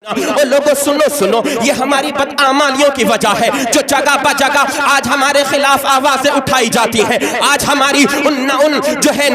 اور لوگوں سنو یہ ہماری بدعمالیوں کی وجہ ہے جو جگہ بہ جگہ آج ہمارے خلاف آوازیں اٹھائی جاتی ہیں. آج ہماری ان جو ہے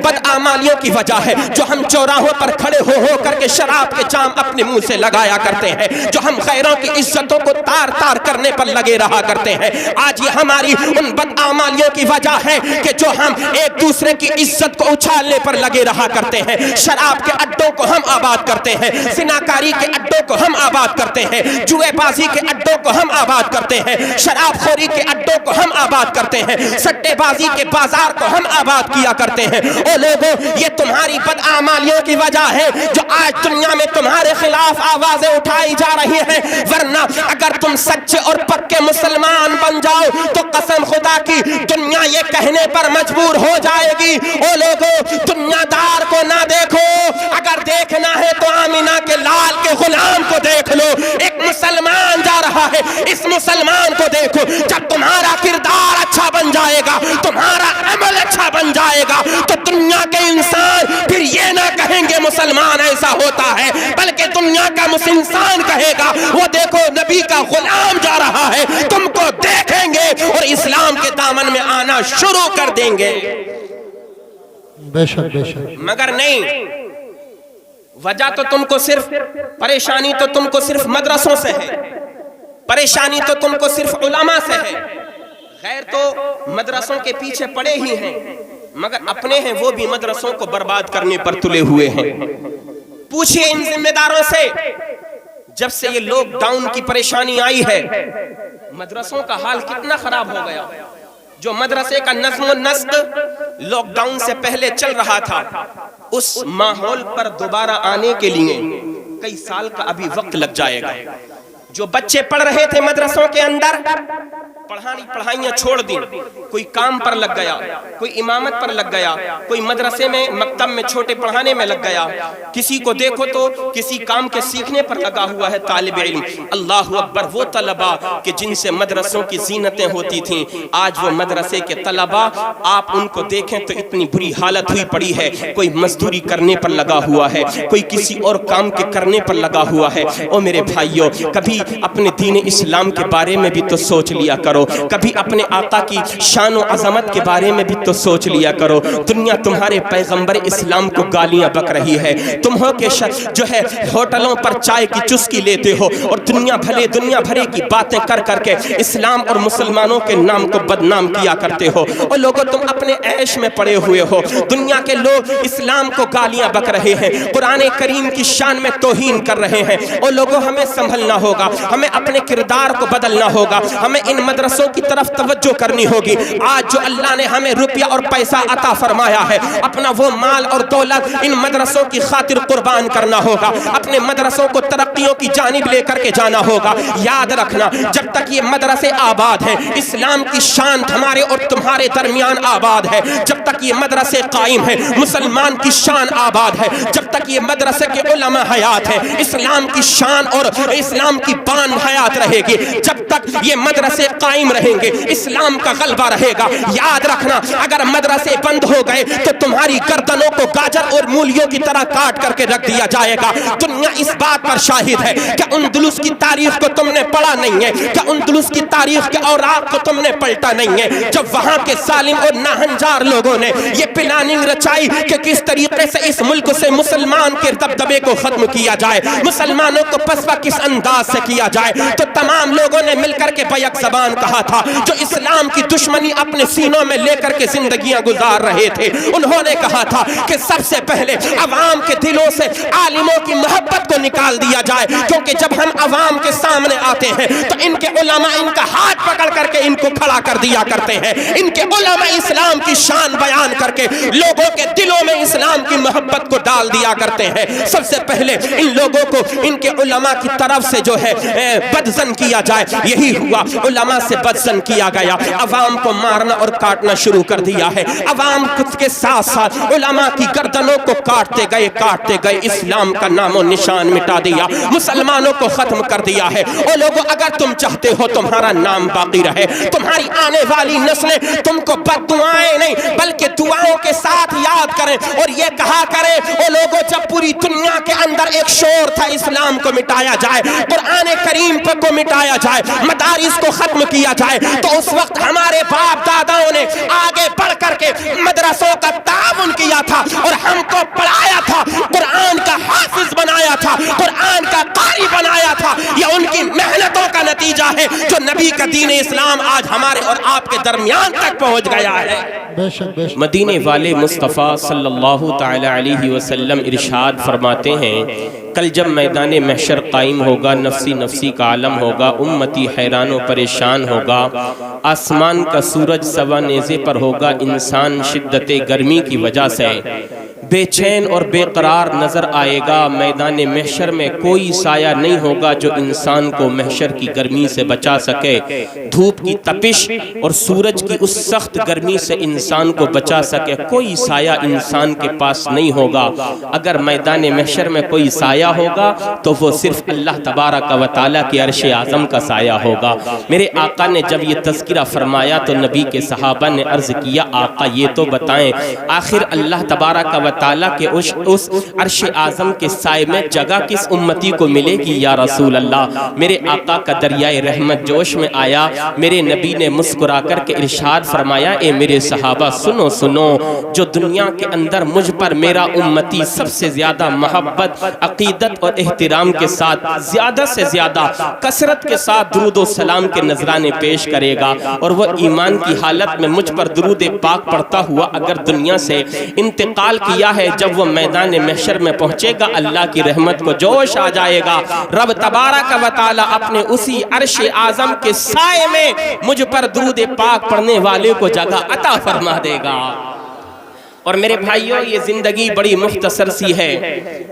بدعمالیوں کی وجہ ہے جو ہم چوراہوں پر کھڑے ہو کر کے شراب کے جام اپنے منہ سے لگایا کرتے ہیں, جو ہم غیروں کی عزتوں کو تار کرنے پر لگے رہا کرتے ہیں. آج یہ ہماری ان بدعمالیوں کی وجہ ہے کہ جو ہم ایک دوسرے کی عزت کو اچھالنے پر لگے رہا کرتے ہیں. شراب کے اڈوں کو ہم آباد کرتے ہیں, زناکاری کے اڈوں کو ہم آباد کرتے ہیں, جوئے بازی کے اڈوں کو ہم آباد کرتے ہیں, شراب خوری کے اڈوں کو ہم آباد کرتے ہیں, سٹے بازی کے بازار کو ہم آباد کیا کرتے ہیں. او لوگوں, یہ تمہاری بدعمالیوں کی وجہ ہے جو آج دنیا میں تمہارے خلاف آوازیں اٹھائی جا رہی ہیں. ورنہ اگر تم سچے اور پکے مسلمان بن جاؤ تو قسم خدا کی دنیا یہ کہنے پر مجبور ہو جائے گی, او لوگوں دنیا دار کو نہ دیکھو, اگر دیکھنا ہے تو آمینہ کے لال کے غلام کو دیکھ لو. ایک مسلمان جا رہا ہے, اس مسلمان کو دیکھو. جب تمہارا کردار اچھا بن جائے گا, تمہارا عمل اچھا بن جائے گا, تو دنیا کے انسان پھر یہ نہ کہیں گے مسلمان ایسا ہوتا ہے, بلکہ دنیا کا انسان کہے گا وہ دیکھو نبی کا غلام جا رہا ہے. تم کو دیکھیں گے اور اسلام کے دامن میں آنا شروع کر دیں گے. بے شک بے شک. مگر نہیں, وجہ تو تم کو صرف پریشانی تو تم کو صرف مدرسوں سے ہے, پریشانی تو تم کو صرف علماء سے ہے. غیر تو مدرسوں کے پیچھے پڑے ہی ہیں, مگر اپنے ہیں وہ بھی مدرسوں کو برباد کرنے پر تلے ہوئے ہیں. پوچھئے ان ذمہ داروں سے, جب سے یہ لوک ڈاؤن کی پریشانی آئی ہے مدرسوں کا حال کتنا خراب ہو گیا. جو مدرسے کا نظم و نسق لاک ڈاؤن سے پہلے چل رہا تھا, اس ماحول پر دوبارہ آنے کے لیے کئی سال کا ابھی وقت لگ جائے گا. جو بچے پڑھ رہے تھے مدرسوں کے اندر, پڑھائیاں چھوڑ دیں, کوئی کام پر لگ گیا, کوئی امامت پر لگ گیا, کوئی مدرسے میں مکتب میں چھوٹے پڑھانے میں لگ گیا, کسی کو دیکھو تو کسی کام کے سیکھنے پر لگا ہوا ہے طالب علم. اللہ اکبر, وہ طلباء کہ جن سے مدرسوں کی زینتیں ہوتی تھیں, آج وہ مدرسے کے طلباء آپ ان کو دیکھیں تو اتنی بری حالت ہوئی پڑی ہے. کوئی مزدوری کرنے پر لگا ہوا ہے, کوئی کسی اور کام کے کرنے پر لگا ہوا ہے. او میرے بھائیوں, کبھی اپنے دین اسلام کے بارے میں بھی تو سوچ لیا کرو, کبھی اپنے آقا کی شان و عظمت کے بارے میں بھی تو سوچ لیا کرو. دنیا تمہارے پیغمبر اسلام کو گالیاں بک رہی ہے, تم ہو کہ جو ہے ہوٹلوں پر چائے کی چسکی لیتے ہو اور دنیا بھرے کی باتیں کر کے اسلام اور مسلمانوں کے نام کو بدنام کیا کرتے ہو. اور لوگوں تم اپنے عیش میں پڑے ہوئے ہو, دنیا کے لوگ اسلام کو گالیاں بک رہے ہیں, قرآن کریم کی شان میں توہین کر رہے ہیں. اور لوگوں ہمیں سنبھلنا ہوگا, ہمیں اپنے کردار کو بدلنا ہوگا, ہمیں ان مدرسوں کی طرف توجہ کرنی ہوگی. آج جو اللہ نے ہمیں روپیہ اور پیسہ عطا فرمایا ہے, اپنا وہ مال اور دولت ان مدرسوں کی خاطر قربان کرنا ہوگا, اپنے مدرسوں کو ترقیوں کی جانب لے کر کے جانا ہوگا. یاد رکھنا, جب تک یہ مدرسے آباد ہیں, اسلام کی شان ہمارے اور تمہارے درمیان آباد ہے. جب تک یہ مدرسے قائم ہیں, مسلمان کی شان آباد ہے. جب تک یہ مدرسے کے علماء حیات ہیں, اسلام کی شان اور اسلام کی بان حیات رہے گی. جب تک یہ مدرسے قائم رہیں گے, اسلام کا غلبہ رہے گا. یاد رکھنا, اگر مدرسے بند ہو گئے تو تمہاری گردنوں کو گاجر اور مولیوں کی طرح کاٹ کر کے رکھ دیا جائے گا. دنیا اس بات پر شاہد ہے کہ اندلس کی تاریخ کو تم نے پڑھا نہیں ہے, کہ اندلس کی تاریخ کے اوراق کو تم نے پلٹا نہیں ہے, جب وہاں کے ظالم اور ناہنجار لوگوں نے یہ پلاننگ رچائی کہ کس طریقے سے اس ملک سے مسلمان کے دبدبے کو ختم کیا جائے, مسلمانوں کو پسپا کس انداز سے کیا جائے, تو تمام لوگوں نے مل کر کے بیک زبان کہا تھا. جو اسلام کی دشمنی اپنے سینوں میں لے کر کے زندگیاں گزار رہے تھے, انہوں نے کہا تھا کہ سب سے پہلے عوام کے دلوں سے عالموں کی محبت کو نکال دیا جائے, کیونکہ جب ہم عوام کے سامنے آتے ہیں تو ان کے علماء ان کا ہاتھ پکڑ کر کے ان کو کھڑا کر دیا کرتے ہیں. ان کے علماء اسلام کی شان بیان کر کے لوگوں کے دلوں میں اسلام کی محبت کو ڈال دیا کرتے ہیں. سب سے پہلے ان لوگوں کو ان کے علماء کی طرف سے جو ہے بدزن کیا جائے. یہی ہوا, علماء سے بدزن کیا گیا, عوام کو مارنا اور کاٹنا شروع کر دیا ہے. عوام کے ساتھ ساتھ علماء علماء کی گردنوں کو کاٹتے گئے اسلام کا نام و نشان مٹا دیا، مسلمانوں کو ختم کر دیا ہے۔ او لوگو، اگر تم چاہتے ہو تمہارا نام باقی رہے، تمہاری آنے والی نسلیں تم کو بد دعائیں نہیں بلکہ دعاؤں کے ساتھ یاد کریں اور یہ کہا کریں، او لوگو جب پوری دنیا کے اندر ایک شور تھا اسلام کو مٹایا جائے، قرآن کریم کو مٹایا جائے، مدارس کو ختم کیا جائے، تو اس وقت ہمارے باپ داداؤں نے آگے بڑھ کر کے مدرسوں کا تعاون کیا تھا اور ہم کو پڑھایا تھا، قرآن کا حافظ بنایا تھا، قرآن کا قاری بنایا تھا۔ یہ ان کی محنتوں کا نتیجہ ہے جو نبی کا دین اسلام آج ہمارے اور آپ کے درمیان تک پہنچ گیا ہے۔ مدینے والے مصطفیٰ صلی اللہ تعالی علیہ وسلم ارشاد فرماتے ہیں، کل جب میدان محشر قائم ہوگا، نفسی نفسی کا عالم ہوگا، امتی حیران و پریشان ہوگا، آسمان کا سورج سوا نیزے پر ہوگا، انسان شدت گرمی کی وجہ سے بے چین اور بے قرار نظر آئے گا۔ میدان محشر میں کوئی سایہ نہیں ہوگا جو انسان کو محشر کی گرمی سے بچا سکے، دھوپ کی تپش اور سورج کی اس سخت گرمی سے انسان کو بچا سکے، کوئی سایہ انسان کے پاس نہیں ہوگا۔ اگر میدان محشر میں کوئی سایہ ہوگا تو وہ صرف اللہ تبارک و تعالیٰ کے عرش اعظم کا سایہ ہوگا۔ میرے آقا نے جب یہ تذکرہ فرمایا تو نبی کے صحابہ نے عرض کیا، آقا یہ تو بتائیں آخر اللہ تبارک و تعالیٰ کے اس عرش اعظم کے سائے میں جگہ کس امتی کو ملے گی یا رسول اللہ؟ میرے آقا کا دریائے رحمت جوش میں آیا، میرے نبی نے مسکرا کر کے ارشاد فرمایا، اے میرے صحابہ سنو سنو، جو دنیا کے اندر مجھ پر میرا امتی سب سے زیادہ محبت، عقیدت اور احترام کے ساتھ زیادہ سے زیادہ کثرت کے ساتھ درود و سلام کے نذرانے پیش کرے گا اور وہ ایمان کی حالت میں مجھ پر درود پاک پڑھتا ہوا اگر دنیا سے انتقال کیا ہے، جب وہ میدان محشر میں پہنچے گا اللہ کی رحمت کو جوش آ جائے گا، رب تبارک و تعالی اپنے اسی عرش اعظم کے سائے میں مجھ پر درود پاک پڑھنے والے کو جگہ عطا فرما دے گا۔ اور میرے بھائیوں، یہ زندگی بڑی مختصر سی ہے،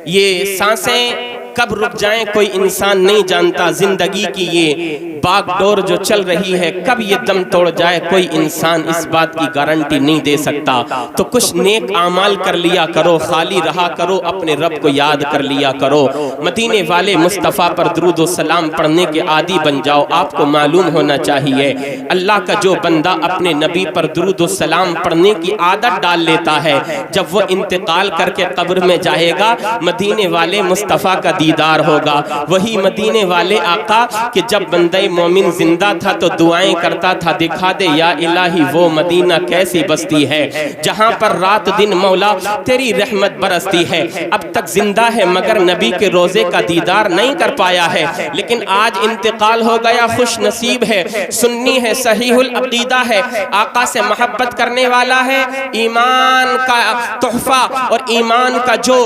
یہ سانسیں کب رک جائیں کوئی انسان نہیں جانتا، زندگی کی یہ باغ ڈور جو چل رہی ہے کب یہ دم توڑ جائے کوئی انسان اس بات کی گارنٹی نہیں دے سکتا۔ تو کچھ نیک اعمال کر لیا کرو، خالی رہا کرو، اپنے رب کو یاد کر لیا کرو، مدینے والے مصطفیٰ پر درود و سلام پڑھنے کے عادی بن جاؤ۔ آپ کو معلوم ہونا چاہیے اللہ کا جو بندہ اپنے نبی پر درود و سلام پڑھنے کی عادت ڈال لیتا ہے، جب وہ انتقال کر کے قبر میں جائے گا مدینے والے مصطفیٰ کا دیدار ہوگا۔ وہی مدینے والے آقا کہ جب بندہ مومن زندہ تھا تو دعائیں کرتا تھا، دکھا دے یا الہی وہ مدینہ کیسی بستی ہے جہاں پر رات دن مولا تیری رحمت برستی ہے۔ اب تک زندہ ہے مگر نبی کے روزے کا دیدار نہیں کر پایا ہے، لیکن آج انتقال ہو گیا، خوش نصیب ہے، سنی ہے، صحیح العقیدہ ہے، آقا سے محبت کرنے والا ہے، ایمان کا تحفہ اور ایمان کا جو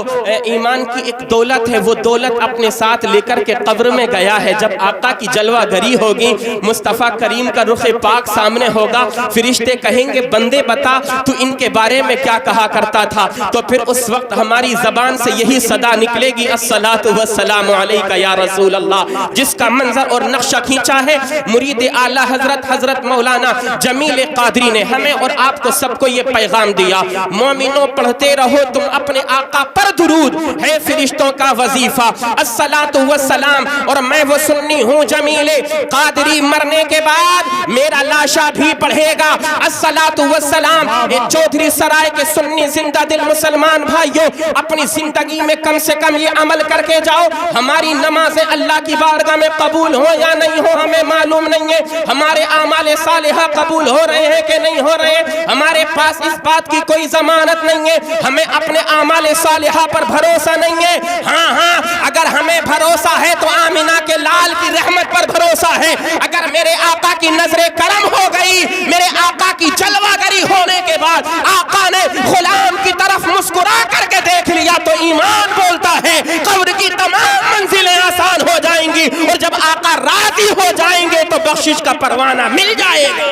ایمان کی ایک دولت ہے وہ دولت اپنے ساتھ لے کر کے قبر میں گیا ہے۔ جب آقا کی جلوہ گری ہوگی، مصطفیٰ کریم کا رخ پاک سامنے ہوگا، فرشتے کہیں گے بندے بتا تو ان کے بارے میں کیا کہا کرتا تھا، تو پھر اس وقت ہماری زبان سے یہی صدا نکلے گی، الصلاۃ والسلام علیک یا رسول اللہ۔ جس کا منظر اور نقشہ کھینچا ہے مرید اعلیٰ حضرت مولانا جمیل قادری نے، ہمیں اور آپ کو سب کو یہ پیغام دیا، مومنوں پڑھتے رہو تم اپنے آقا پر درود، ہے فرشتوں کا وظیفہ الصلاۃ والسلام۔ اور میں وہ سنی ہوں جمیل قادری مرنے کے بعد میرا لاشا بھی پڑھے گا الصلاۃ والسلام۔ چودھری سرائے کے سنی زندہ دل مسلمان بھائیوں، اپنی زندگی میں کم سے کم یہ عمل کر کے جاؤ، ہماری نمازیں اللہ کی بارگاہ میں قبول ہو یا نہیں ہو ہمیں معلوم نہیں ہے، ہمارے اعمال صالحہ قبول ہو رہے ہیں کہ نہیں ہو رہے ہیں ہمارے پاس اس بات کی کوئی ضمانت نہیں ہے، ہمیں اپنے اعمال صالحہ پر بھروسہ نہیں ہے۔ ہاں اگر ہمیں بھروسہ ہے تو آمینہ کے لال کی رحمت پر بھروسہ ہے، اگر میرے آقا کی نظر کرم ہو گئی، میرے آقا کی جلوہ گری ہونے کے بعد آقا نے غلام کی طرف مسکرا کر کے دیکھ لیا تو ایمان بولتا ہے قبر کی تمام منزلیں آسان ہو جائیں گی، اور جب آقا راضی ہو جائیں گے تو بخشش کا پروانہ مل جائے گا۔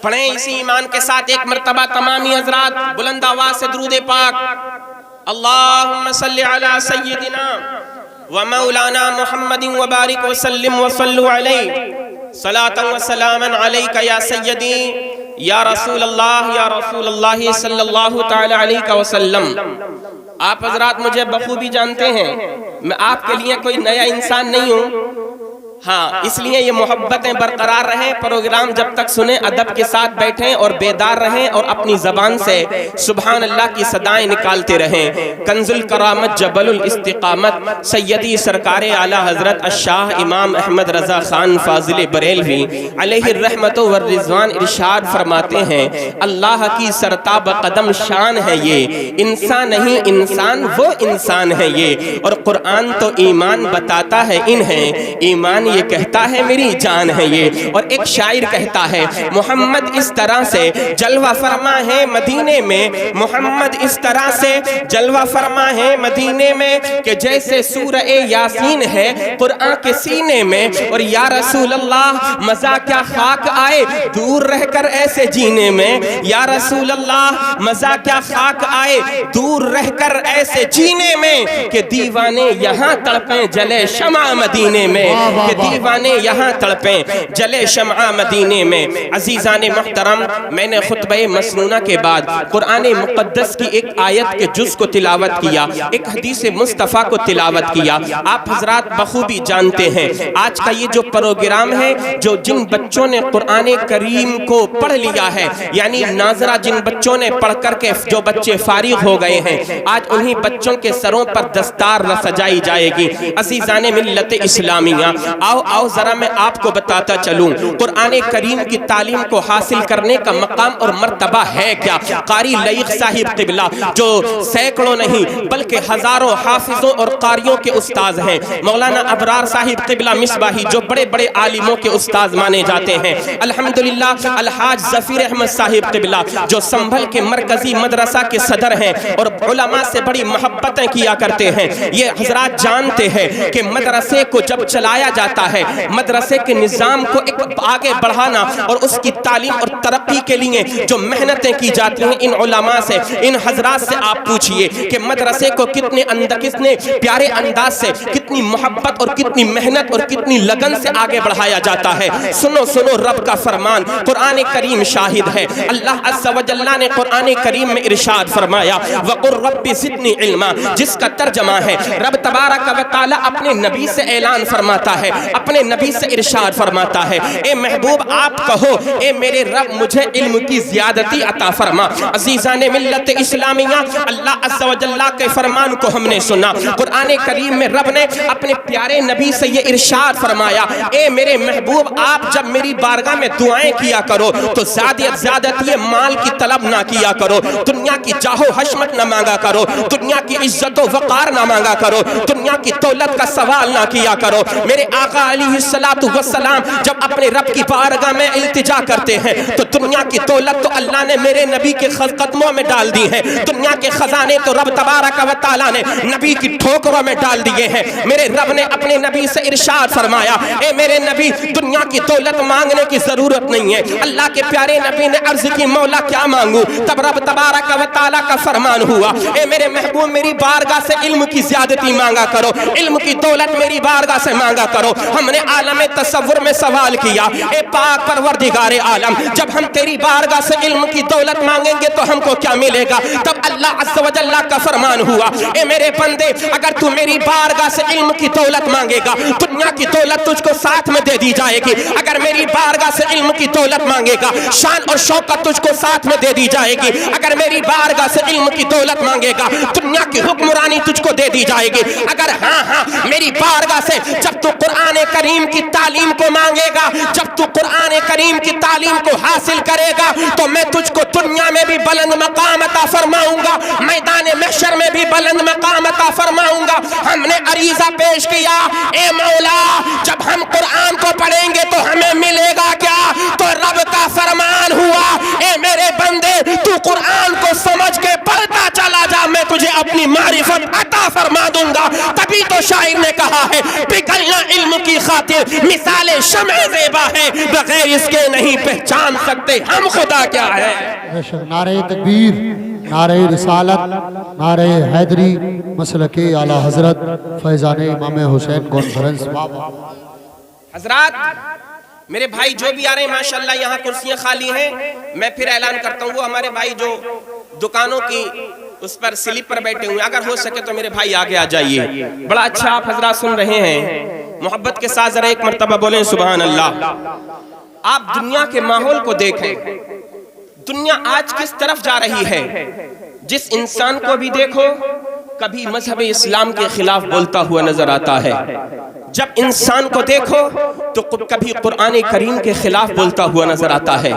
پڑھیں اسی ایمان کے ساتھ ایک مرتبہ تمامی حضرات بلند آواز سے درود پاک، اللہم صلی علی سیدنا و مولانا محمد وبارک وسلم وصلو علیہ صلاۃ و سلاما علیک یا سیدی یا رسول اللہ صلی اللہ تعالی علیہ وسلم، آپ حضرات مجھے بخوبی جانتے ہیں، میں آپ کے لیے کوئی نیا انسان نہیں ہوں، ہاں اس لیے یہ محبتیں برقرار رہیں، پروگرام جب تک سنیں ادب کے ساتھ بیٹھیں اور بیدار رہیں اور اپنی زبان سے سبحان اللہ کی صدائیں نکالتے رہیں۔ کنز الکرامت جبل الاستقامت سیدی سرکار اعلیٰ حضرت الشاہ امام احمد رضا خان فاضل بریلوی علیہ الرحمت والرضوان ارشاد فرماتے ہیں، اللہ کی سرتاب قدم شان ہے یہ، انسان نہیں انسان وہ انسان ہے یہ، اور قرآن تو ایمان بتاتا ہے انہیں، ایمان یہ کہتا ہے میری جان ہے یہ۔ اور ایک شاعر کہتا ہے، محمد اس طرح سے جلوہ فرما ہے مدینے میں، محمد اس طرح سے جلوہ فرما ہے مدینے میں، کہ جیسے سورہ یاسین ہے قرآن کے سینے میں، اور یا رسول اللہ مزہ کیا خاک آئے دور رہ کر ایسے جینے میں، یا رسول اللہ مزہ کیا خاک آئے دور رہ کر ایسے جینے میں، کہ دیوانے یہاں تڑپیں جلے شمع مدینے میں، کہ دیوانے یہاں تڑپیں جلے شمع مدینے میں۔ عزیزان محترم، میں نے خطبہ مسنونہ کے بعد قرآن مقدس کی ایک آیت کے جز کو تلاوت کیا، ایک حدیث مصطفیٰ کو تلاوت کیا۔ آپ حضرات بخوبی جانتے ہیں آج کا یہ جو پروگرام ہے، جو جن بچوں نے قرآن کریم کو پڑھ لیا ہے، یعنی ناظرہ جن بچوں نے پڑھ کر کے جو بچے فارغ ہو گئے ہیں، آج انہی بچوں کے سروں پر دستار سجائی جائے گی۔ عزیزان ملت اسلامیہ، آؤ ذرا میں آپ کو بتاتا چلوں قرآن کریم کی تعلیم کو حاصل کرنے کا مقام اور مرتبہ ہے کیا۔ قاری لائق صاحب قبلہ جو سینکڑوں نہیں بلکہ ہزاروں حافظوں اور قاریوں کے استاذ ہیں، مولانا ابرار صاحب قبلہ مصباحی جو بڑے بڑے عالموں کے استاذ مانے جاتے ہیں، الحمدللہ الحاج ظفیر احمد صاحب قبلہ جو سنبھل کے مرکزی مدرسہ کے صدر ہیں اور علماء سے بڑی محبتیں کیا کرتے ہیں، یہ حضرات جانتے ہیں کہ مدرسے کو جب چلایا جاتا ہے، مدرسے کے نظام کو ایک آگے بڑھانا اور اس کی تعلیم اور ترقی کے لیے جو محنتیں کی جاتی ہیں، ان علماء سے ان حضرات سے آپ پوچھئے کہ مدرسے کو کتنے پیارے انداز سے، کتنی محبت اور کتنی محنت اور کتنی لگن سے آگے بڑھایا جاتا ہے۔ سنو رب کا فرمان، قرآن کریم شاہد ہے۔ اللہ عز و جل نے قرآن کریم میں ارشاد فرمایا، وَقُلْ رَبِّ زِدْنِي عِلْمًا، جس کا ترجمہ ہے رب تبارک و تعالی اپنے نبی سے اعلان فرماتا ہے، اپنے نبی سے ارشاد فرماتا ہے، اے محبوب آپ کہو اے میرے رب مجھے علم کی زیادتی عطا فرما۔ عزیزان ملت اسلامیہ، اللہ عز و جل کے فرمان کو ہم نے سنا، قرآن کریم میں رب نے اپنے پیارے نبی سے یہ ارشاد فرمایا، اے میرے محبوب آپ جب میری بارگاہ میں دعائیں کیا کرو تو زیادتی مال کی طلب نہ کیا کرو، دنیا کی جاہ و حشمت نہ مانگا کرو، دنیا کی عزت و وقار نہ مانگا کرو، دنیا کی دولت کا سوال نہ کیا کرو۔ میرے آقا علیہ السلام جب اپنے رب کی بارگاہ میں التجا کرتے ہیں تو دنیا کی دولت تو اللہ نے میرے نبی کے قدموں میں ڈال دی ہے، دنیا کے خزانے تو رب تبارک و تعالی نے نبی کی ٹھوکروں میں ڈال دیے ہیں۔ میرے رب نے اپنے نبی سے ارشاد فرمایا، اے میرے نبی دنیا کی دولت مانگنے کی ضرورت نہیں ہے۔ اللہ کے پیارے نبی نے عرض کی، مولا کیا مانگوں؟ تب رب تبارک و تعالی کا فرمان ہوا، اے میرے محبوب میری بارگاہ سے علم کی زیادتی مانگا کرو، علم کی دولت میری بارگاہ سے مانگا کرو۔ ہم نے عالم تصور میں سوال کیا، اے پاک پروردگار عالم جب ہم تیری بارگاہ سے علم کی دولت مانگیں گے تو ہم کو کیا ملے گا؟ تب اللہ عز و جل کا فرمان ہوا، اے میرے بندے اگر تو میری بارگاہ سے علم کی دولت مانگے گا دنیا کی دولت تجھ کو ساتھ میں دے دی جائے گی، اگر میری بارگاہ سے علم کی دولت مانگے گا شان اور شوکت تجھ کو ساتھ میں دے دی جائے گی، اگر میری بارگاہ سے علم کی دولت مانگے گا دنیا کی حکمرانی تجھ کو دے دی جائے گی، اگر ہاں میری بارگاہ سے جب تو قرآن کریم کی تعلیم کو مانگے گا، جب تو قرآن کریم کی تعلیم کو حاصل کرے گا تو میں تجھ کو دنیا میں بھی بلند مقام عطا فرماؤں گا، میدان محشر میں بھی بلند مقام عطا فرماؤں گا۔ ہم نے عریضہ پیش کیا، اے مولا جب ہم قرآن کو پڑھیں گے تو ہمیں ملے گا کیا؟ تو رب کا فرمان ہوا، اے میرے بندے تو قرآن کو سمجھ کے پڑھتا چلا جا، میں تجھے اپنی معرفت عطا فرما دوں گا۔ تبھی تو شاعر نے کہا ہے، پگھلنا علم کی خاطر مثال شمع زیبا ہے، بغیر اس کے نہیں پہچان سکتے ہم خدا کیا ہے۔ نعرہ تکبیر، نعرہ رسالت، نعرہ حیدری، مسلک اعلیٰ حضرت فیضان امام حسین کانفرنس۔ حضرات میرے بھائی جو بھی آ رہے ہیں ماشاءاللہ یہاں کرسیاں خالی ہیں، میں پھر اعلان کرتا ہوں وہ ہمارے بھائی جو دکانوں کی اس پر سلپ پر بیٹھے ہوئے اگر ہو سکے تو میرے بھائی آگے آ جائیے. بڑا اچھا آپ حضرات سن رہے ہیں، محبت کے ساتھ ذرا ایک مرتبہ بولیں سبحان اللہ. آپ دنیا کے ماحول کو دیکھیں، دنیا آج کس طرف جا رہی ہے. جس انسان کو بھی دیکھو کبھی مذہب اسلام کے خلاف بولتا ہوا نظر آتا ہے، جب انسان کو دیکھو تو کبھی قرآن کریم کے خلاف بولتا ہوا نظر آتا ہے،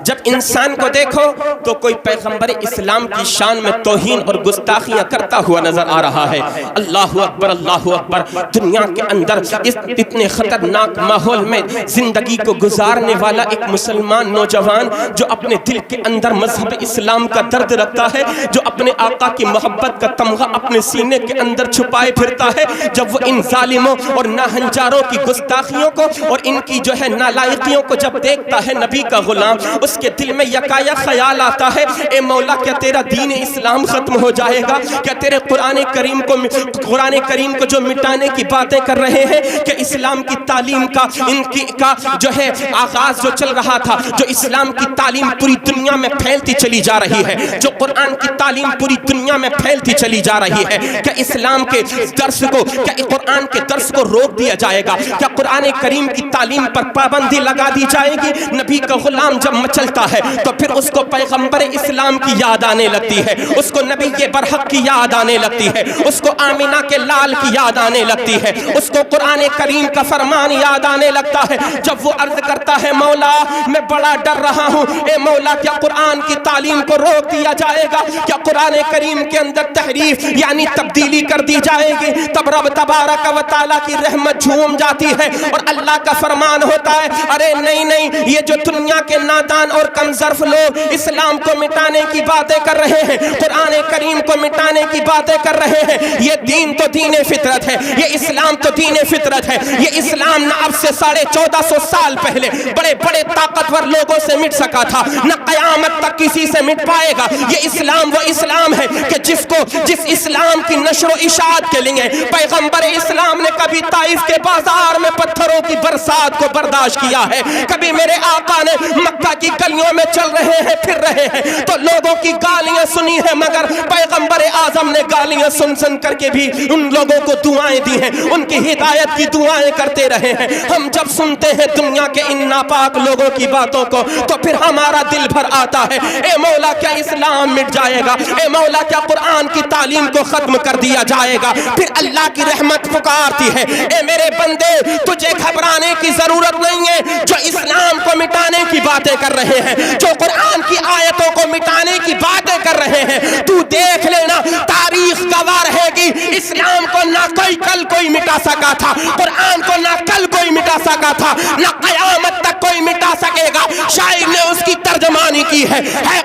جب انسان کو دیکھو تو کوئی پیغمبر اسلام کی شان میں توہین اور گستاخیاں کرتا ہوا نظر آ رہا ہے. اللہ اکبر اللہ اکبر. دنیا کے اندر اس اتنے خطرناک ماحول میں زندگی کو گزارنے والا ایک مسلمان نوجوان جو اپنے دل کے اندر مذہب اسلام کا درد رکھتا ہے، جو اپنے آقا کی محبت کا تمغہ اپنے سینے کے اندر چھپائے پھرتا ہے، جب وہ ان ظالموں اور ناہنجاروں کی گستاخیوں کو اور ان کی جو ہے نالائقیوں کو جب دیکھتا ہے نبی کا غلام، اس کے دل میں یکایا خیال آتا ہے اے مولا کیا تیرا دین اسلام ختم ہو جائے گا؟ کیا تیرے قرآن کریم کو جو مٹانے کی باتیں کر رہے ہیں کہ اسلام کی تعلیم کا ان کی کا جو ہے آغاز جو چل رہا تھا، جو اسلام کی تعلیم پوری دنیا میں پھیلتی چلی جا رہی ہے، جو قرآن کی تعلیم پوری دنیا میں پھیلتی چلی جا رہی ہے، کہ اسلام کے درس کو کیا قرآن کے درس کو روک دیا جائے گا؟ کیا قرآن کریم کی تعلیم پر پابندی لگا دی جائے گی؟ نبی کا غلام جب مچلتا ہے تو پھر اس کو پیغمبر اسلام کی یاد آنے لگتی ہے، اس کو نبی برحق کی یاد آنے لگتی ہے، اس کو آمینہ کے لال کی یاد آنے لگتی ہے، اس کو قرآن کریم کا فرمان یاد آنے لگتا ہے. جب وہ عرض کرتا ہے مولا میں بڑا ڈر رہا ہوں، اے مولا کیا قرآن کی تعلیم کو روک دیا جائے گا؟ کیا قرآن کریم کے اندر تحریف یعنی تبدیلی کر دی جائے گی؟ تب رب تبارک و تعالیٰ کی رحمت جھوم جاتی ہے اور اللہ کا فرمان ہوتا ہے ارے نہیں نہیں، یہ جو دنیا کے نادان اور کمظرف لوگ اسلام کو مٹانے کی باتیں کر رہے ہیں، قرآن کریم کو مٹانے کی باتیں کر رہے ہیں، یہ دین تو دین فطرت ہے، یہ اسلام تو دین فطرت ہے. یہ اسلام نہ اب سے 1450 سال پہلے بڑے بڑے طاقتور لوگوں سے مٹ سکا تھا، نہ قیامت تک کسی سے مٹ پائے گا. یہ اسلام وہ اسلام ہے کہ جس اسلام کی نشر و اشاعت کے لیے پیغمبر اسلام نے کبھی طائف کے بازار میں پتھروں کی برسات کو برداشت کیا ہے، کبھی میرے آقا نے مکہ کی گلیوں میں چل رہے ہیں پھر رہے ہیں تو لوگوں کی گالیاں سنی ہیں، مگر پیغمبر اعظم نے گالیاں سن کر کے بھی ان لوگوں کو دعائیں دی ہیں، ان کی ہدایت کی دعائیں کرتے رہے ہیں. ہم جب سنتے ہیں دنیا کے ان ناپاک لوگوں کی باتوں کو تو پھر ہمارا دل بھر آتا ہے اے مولا کیا اسلام مٹ جائے گا؟ اے مولا کیا قرآن کی تعلیم کو ختم کر دیا جائے گا؟ پھر اللہ کی رحمت پکارتی ہے اے میرے بندے تجھے گھبرانے کی ضرورت نہیں ہے. جو اسلام کو مٹانے کی باتیں کر رہے ہیں، جو قرآن کی آیتوں کو مٹانے کی باتیں کر رہے ہیں، تو دیکھ لینا تاریخ گواہ رہے گی اسلام کو نہ کوئی مٹا سکا تھا، قرآن کو نہ کل کوئی مٹا سکا تھا، نہ قیامت تک کوئی مٹا سکے گا. شاعر نے اس کی ترجمانی کی ہے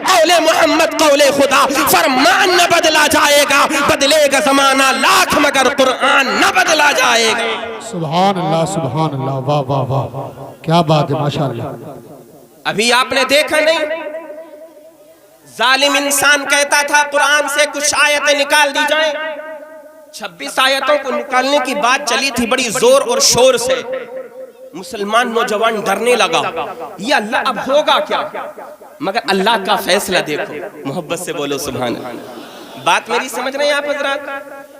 قول محمد قول خدا، فرمان نہ بدلا جائے گا، بدلے گا زمانہ لاکھ مگر قرآن نہ بدلا جائے گا. سبحان اللہ سبحان اللہ، واہ واہ واہ، کیا بات ہے ماشاءاللہ. ابھی آپ نے دیکھا نہیں ظالم انسان کہتا تھا قرآن سے کچھ آیتیں نکال دی جائیں، 26 آیتوں کو نکالنے کی بات چلی تھی بڑی زور اور شور سے. مسلمان نوجوان ڈرنے لگا یہ اللہ اب ہوگا کیا؟ مگر اللہ کا فیصلہ دیکھو. محبت سے بولو سبحان اللہ. بات میری سمجھ رہے ہیں آپ حضرات؟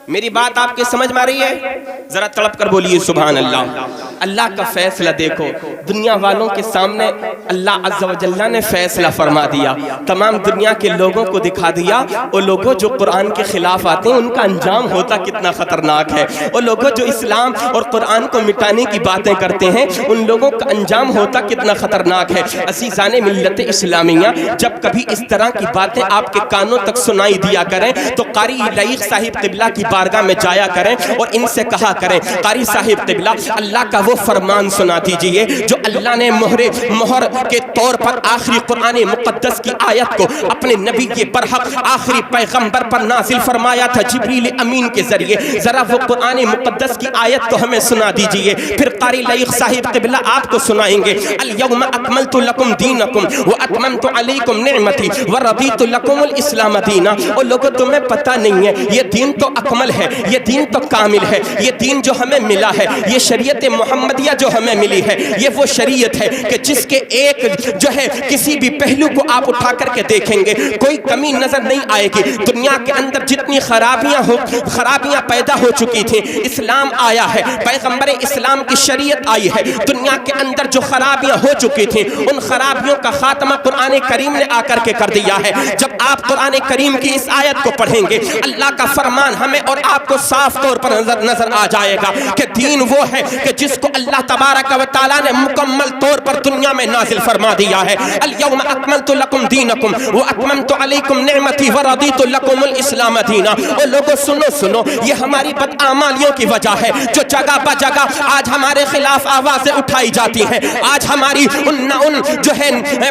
میری بات آپ کے سمجھ میں آ رہی ہے؟ ذرا تڑپ کر بولیے سبحان اللہ. اللہ کا فیصلہ دیکھو. دنیا والوں کے سامنے اللہ عز و جل نے فیصلہ فرما دیا، تمام دنیا کے لوگوں کو دکھا دیا وہ لوگوں جو قرآن کے خلاف آتے ہیں ان کا انجام ہوتا کتنا خطرناک ہے، وہ لوگوں جو اسلام اور قرآن کو مٹانے کی باتیں کرتے ہیں ان لوگوں کا انجام ہوتا کتنا خطرناک ہے. عزیزان ملت اسلامیہ، جب کبھی اس طرح کی باتیں آپ کے کانوں تک سنائی دیا کریں تو قاری لائق صاحب قبلہ کی بارگاہ میں جایا کریں اور ان سے کہا کریں قاری صاحب قبلہ اللہ کا وہ فرمان سنا دیجئے جو اللہ نے مہر کے طور پر آخری قرآن مقدس کی آیت کو اپنے نبی کے برحق آخری پیغمبر پر نازل فرمایا تھا جبریل امین کے ذریعے. ذرا وہ قرآن مقدس کی آیت کو ہمیں سنا دیجئے. پھر قاری لائق صاحب قبلہ آپ کو سنائیں گے الیوم اکملت لکم دینکم واتممت علیکم نعمتی ورضیت لکم الاسلام دینا. اور لوگوں تمہیں پتہ نہیں ہے یہ دین تو اکمل ہے، یہ دین تو کامل ہے، یہ دین جو ہمیں ملا ہے، یہ شریعت محمد محمدیہ جو ہمیں ملی ہے یہ وہ شریعت ہے کہ جس کے ایک جو ہے کسی بھی پہلو کو آپ اٹھا کر کے دیکھیں گے کوئی کمی نظر نہیں آئے گی. دنیا کے اندر جتنی خرابیاں پیدا ہو چکی تھیں اسلام آیا ہے, پیغمبر اسلام کی شریعت آئی ہے. دنیا کے اندر جو خرابیاں ہو چکی تھیں ان خرابیوں کا خاتمہ قرآن کریم نے آ کر کے کر دیا ہے. جب آپ قرآن کریم کی اس آیت کو پڑھیں گے اللہ کا فرمان ہمیں اور آپ کو صاف طور پر نظر آ جائے گا کہ دین وہ ہے کہ جس کو اللہ تبارک و تعالیٰ نے مکمل طور پر دنیا میں نازل فرما دیا ہے. الیوم اکملت لکم دینکم واتممت علیکم نعمتی ورضیت لکم الاسلام دینا. اور لوگوں سنو یہ ہماری بدعمالیوں کی وجہ ہے جو جگہ بہ جگہ آج ہمارے خلاف آوازیں اٹھائی جاتی ہیں. آج ہماری ان جو ہے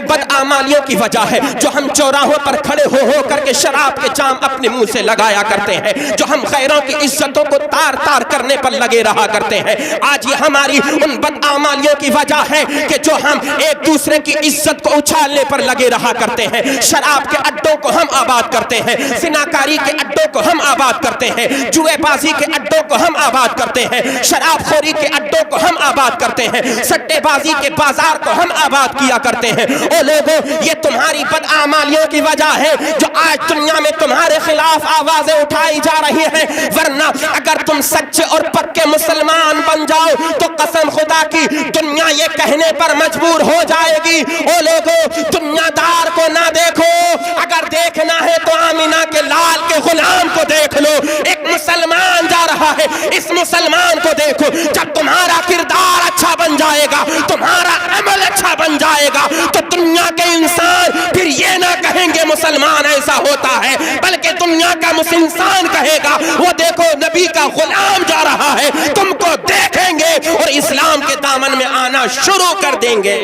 بدعمالیوں کی وجہ ہے جو ہم چوراہوں پر کھڑے ہو کر کے شراب کے جام اپنے منہ سے لگایا کرتے ہیں, جو ہم غیروں کی عزتوں کو تار تار کرنے پر لگے رہا کرتے ہیں. آج یہ ہماری ان بدعمالیوں کی وجہ ہے کہ جو ہم ایک دوسرے کی عزت کو اچھالنے پر لگے رہا کرتے ہیں. شراب کے اڈوں کو ہم آباد کرتے ہیں, زناکاری کے اڈوں کو ہم آباد کرتے ہیں, جوئے بازی کے اڈوں کو ہم آباد کرتے ہیں, شراب خوری کے اڈوں کو ہم آباد کرتے ہیں, سٹے بازی کے بازار کو ہم آباد کیا کرتے ہیں. او لوگوں یہ تمہاری بدعمالیوں کی وجہ ہے جو آج دنیا میں تمہارے خلاف آوازیں اٹھائی جا رہی ہیں. ورنہ اگر تم سچے اور پکے مسلمان بن جاؤ تو قسم خدا کی دنیا یہ کہنے پر مجبور ہو جائے گی او لوگوں دنیا دار کو نہ دیکھو, اگر دیکھنا ہے تو آمینہ کے لال کے غلام کو دیکھ لو. ایک مسلمان جا رہا ہے, اس مسلمان کو دیکھو. جب تمہارا کردار اچھا بن جائے گا, تمہارا عمل اچھا بن جائے گا تو دنیا کے انسان پھر یہ نہ کہیں گے مسلمان ایسا ہوتا ہے, بلکہ دنیا کا انسان کہے گا وہ دیکھو نبی کا غلام جا رہا ہے. تم کو دیکھیں گے اور اسلام کے دامن میں آنا شروع کر دیں گے.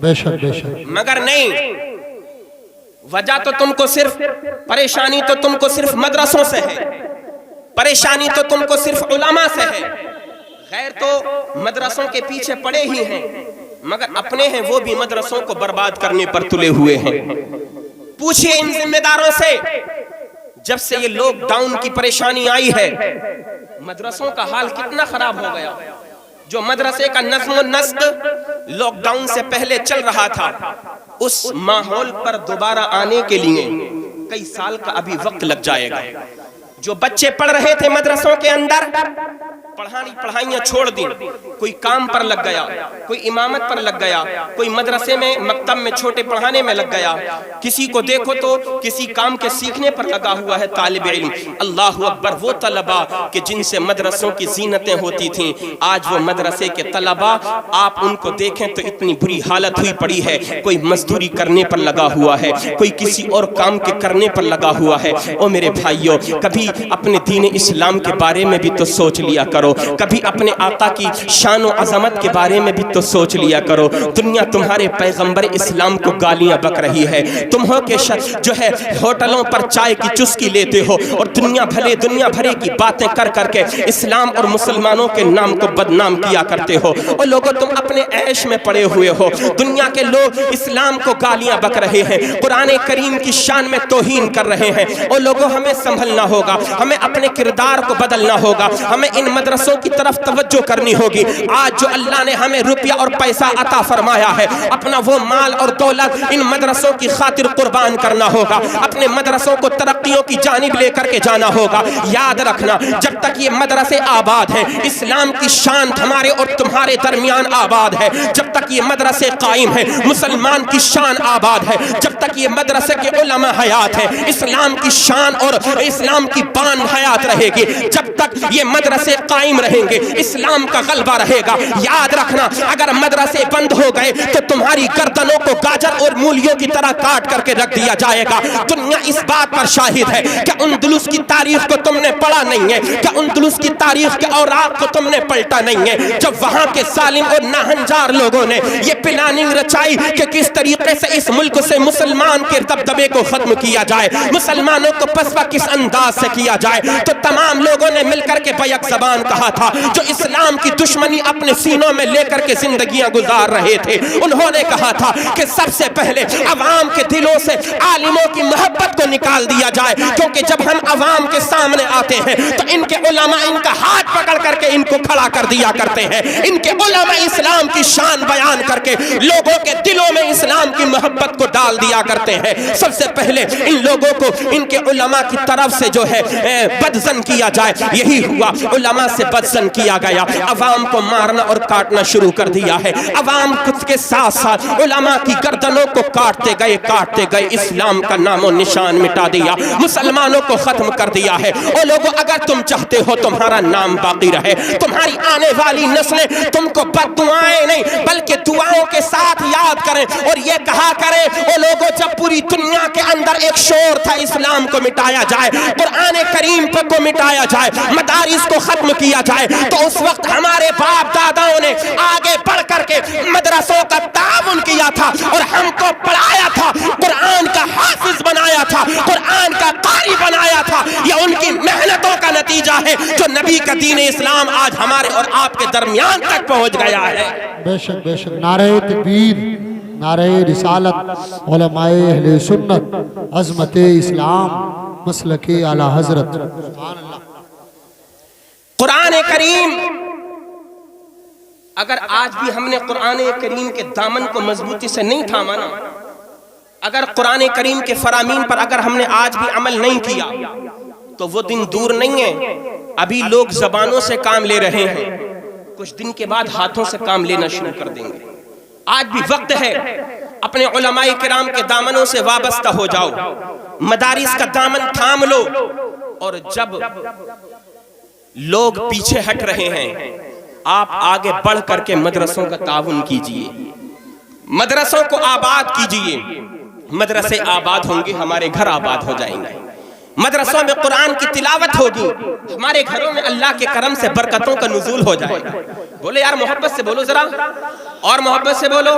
بے شک مگر نہیں, وجہ تو تم کو صرف پریشانی تو تم کو صرف مدرسوں سے ہے, پریشانی تو تم کو صرف علماء سے ہے. غیر تو مدرسوں کے پیچھے پڑے ہی ہیں مگر اپنے ہیں وہ بھی مدرسوں کو برباد کرنے پر تلے ہوئے ہیں. پوچھئے ان ذمہ داروں سے جب سے یہ لاک ڈاؤن کی پریشانی آئی ہے مدرسوں کا حال کتنا خراب ہو گیا. جو مدرسے کا نظم و نسق لاک ڈاؤن سے پہلے چل رہا تھا اس ماحول پر دوبارہ آنے کے لیے کئی سال کا ابھی وقت لگ جائے گا. جو بچے پڑھ رہے تھے مدرسوں کے اندر پڑھائیاں چھوڑ دی, کوئی کام پر لگ گیا, کوئی امامت پر لگ گیا, کوئی مدرسے میں مکتب میں چھوٹے پڑھانے میں لگ گیا, کسی کو دیکھو تو کسی کام کے سیکھنے پر لگا ہوا ہے طالب علم. اللہ اکبر, وہ طلبہ کہ جن سے مدرسوں کی زینتیں ہوتی تھیں آج وہ مدرسے کے طلبہ آپ ان کو دیکھیں تو اتنی بری حالت ہوئی پڑی ہے. کوئی مزدوری کرنے پر لگا ہوا ہے, کوئی کسی اور کام کے کرنے پر لگا ہوا ہے. او میرے بھائیوں کبھی اپنے دین اسلام کے بارے میں بھی تو سوچ لیا کرو, کبھی اپنے آقا کی شان و عظمت کے بارے میں بھی تو سوچ لیا کرو. دنیا تمہارے پیغمبر اسلام کو گالیاں بک رہی ہے, تم ہو کہ جو ہے ہوٹلوں پر چائے کی چسکی لیتے ہو اور دنیا بھرے کی باتیں کر کر کے اسلام اور مسلمانوں کے نام کو بدنام کیا کرتے ہو. اور لوگوں تم اپنے عیش میں پڑے ہوئے ہو, دنیا کے لوگ اسلام کو گالیاں بک رہے ہیں, قرآن کریم کی شان میں توہین کر رہے ہیں. اور لوگوں ہمیں سنبھلنا ہوگا, ہمیں اپنے کردار کو بدلنا ہوگا, ہمیں ان مدرسوں کی طرف توجہ کرنی ہوگی. آج جو اللہ نے ہمیں روپیہ اور پیسہ عطا فرمایا ہے اپنا وہ مال اور دولت ان مدرسوں کی خاطر قربان کرنا ہوگا, اپنے مدرسوں کو ترقیوں کی جانب لے کر کے جانا ہوگا. یاد رکھنا جب تک یہ مدرسے آباد ہیں اسلام کی شان ہمارے اور تمہارے درمیان آباد ہے. جب تک یہ مدرسے قائم ہیں مسلمان کی شان آباد ہے. جب تک یہ مدرسے کے علماء حیات ہیں اسلام کی شان اور اسلام کی بان حیات رہے گی. جب تک یہ مدرسے قائم رہیں گے اسلام کا غلبہ رہے گا. یاد رکھنا اگر مدرسے بند ہو گئے تو تمہاری گردنوں کو گاجر اور مولیوں کی طرح کاٹ کر کے رکھ دیا جائے گا. دنیا اس بات پر شاہد ہے کہ اندلس کی تاریخ کو تم نے پڑھا نہیں ہے, کہ اندلس کی تاریخ کے اوراق کو تم نے پلٹا نہیں ہے. جب وہاں کے ظالم اور ناہنجار لوگوں نے یہ پلاننگ رچائی کہ کس طریقے سے اس ملک سے مسلمان کے دبدبے کو ختم کیا جائے, مسلمانوں کو پسپا کس انداز سے کیا جائے, تو تمام لوگوں نے مل کر کے بیک زبان کہا تھا، جو اسلام کی دشمنی اپنے سینوں میں لے کر کے زندگیاں گزار رہے تھے، انہوں نے کہا تھا کہ سب سے پہلے عوام کے دلوں سے عالموں کی محبت کو نکال دیا جائے، کیونکہ جب ہم عوام کے سامنے آتے ہیں تو ان کے علماء ان کا ہاتھ پکڑ کر کے ان کو کھڑا کر دیا کرتے ہیں، ان کے علماء اسلام کی شان بیان کر کے لوگوں کے دلوں میں اسلام کی محبت کو ڈال دیا کرتے ہیں۔ سب سے پہلے ان لوگوں کو ان کے علماء کی طرف سے جو ہے بدزن کیا جائے، یہی ہوا، علماء سے بدزن کیا گیا، عوام کو مارنا اور کاٹنا شروع کر دیا ہے، عوام کے ساتھ ساتھ علماء کی گردنوں کو کاٹتے گئے، اسلام کا نام و نشان مٹا دیا، مسلمانوں کو ختم کر دیا ہے۔ اور لوگوں، اگر تم چاہتے ہو تمہارا نام باقی رہے، تمہاری آنے والی نسلیں تم کو بد دعائیں نہیں بلکہ دعاؤں کے ساتھ یاد کریں اور یہ کہا کریں، او لوگوں، جب پوری دنیا کے اندر ایک شور تھا اسلام کو مٹایا جائے، قرآن کریم کو مٹایا جائے، مدارس کو ختم کیا جائے، تو اس وقت ہمارے باپ داداؤں نے آگے بڑھ کر کے مدرسوں کا تعاون کیا تھا اور ہم کو پڑھایا تھا، قرآن کا حافظ بنایا تھا، قرآن کا قاری بنایا تھا۔ یہ ان کی محنتوں کا نتیجہ ہے جو نبی کا دین اسلام آج ہمارے اور آپ کے درمیان تک پہنچ گیا ہے۔ بے شک بے شک، نعرہ تکبیر، نعرہ رسالت، علماء اہل سنت، عظمت اسلام، مسلک اعلی حضرت۔ سبحان اللہ۔ قرآن کریم، اگر آج بھی ہم نے قرآن کریم کے دامن کو مضبوطی سے نہیں تھاما نا، اگر قرآن کریم کے فرامین پر اگر ہم نے آج بھی عمل نہیں کیا تو وہ دن دور نہیں ہے، ابھی لوگ زبانوں سے کام لے رہے ہیں، کچھ دن کے بعد ہاتھوں سے کام لینا شروع کر دیں گے۔ آج بھی وقت ہے، اپنے علماء کرام کے دامنوں سے وابستہ ہو جاؤ، مدارس کا دامن تھام لو، اور جب لوگ پیچھے ہٹ رہے ہیں آپ آگے بڑھ کر کے مدرسوں کا تعاون کیجئے، مدرسوں کو آباد کیجئے، مدرسے آباد ہوں گے ہمارے گھر آباد ہو جائیں گے، مدرسوں میں قرآن کی تلاوت ہوگی، ہمارے گھروں میں اللہ کے کرم سے برکتوں کا نزول ہو جائے گا۔ بولے یار محبت سے بولو ذرا، اور محبت سے بولو۔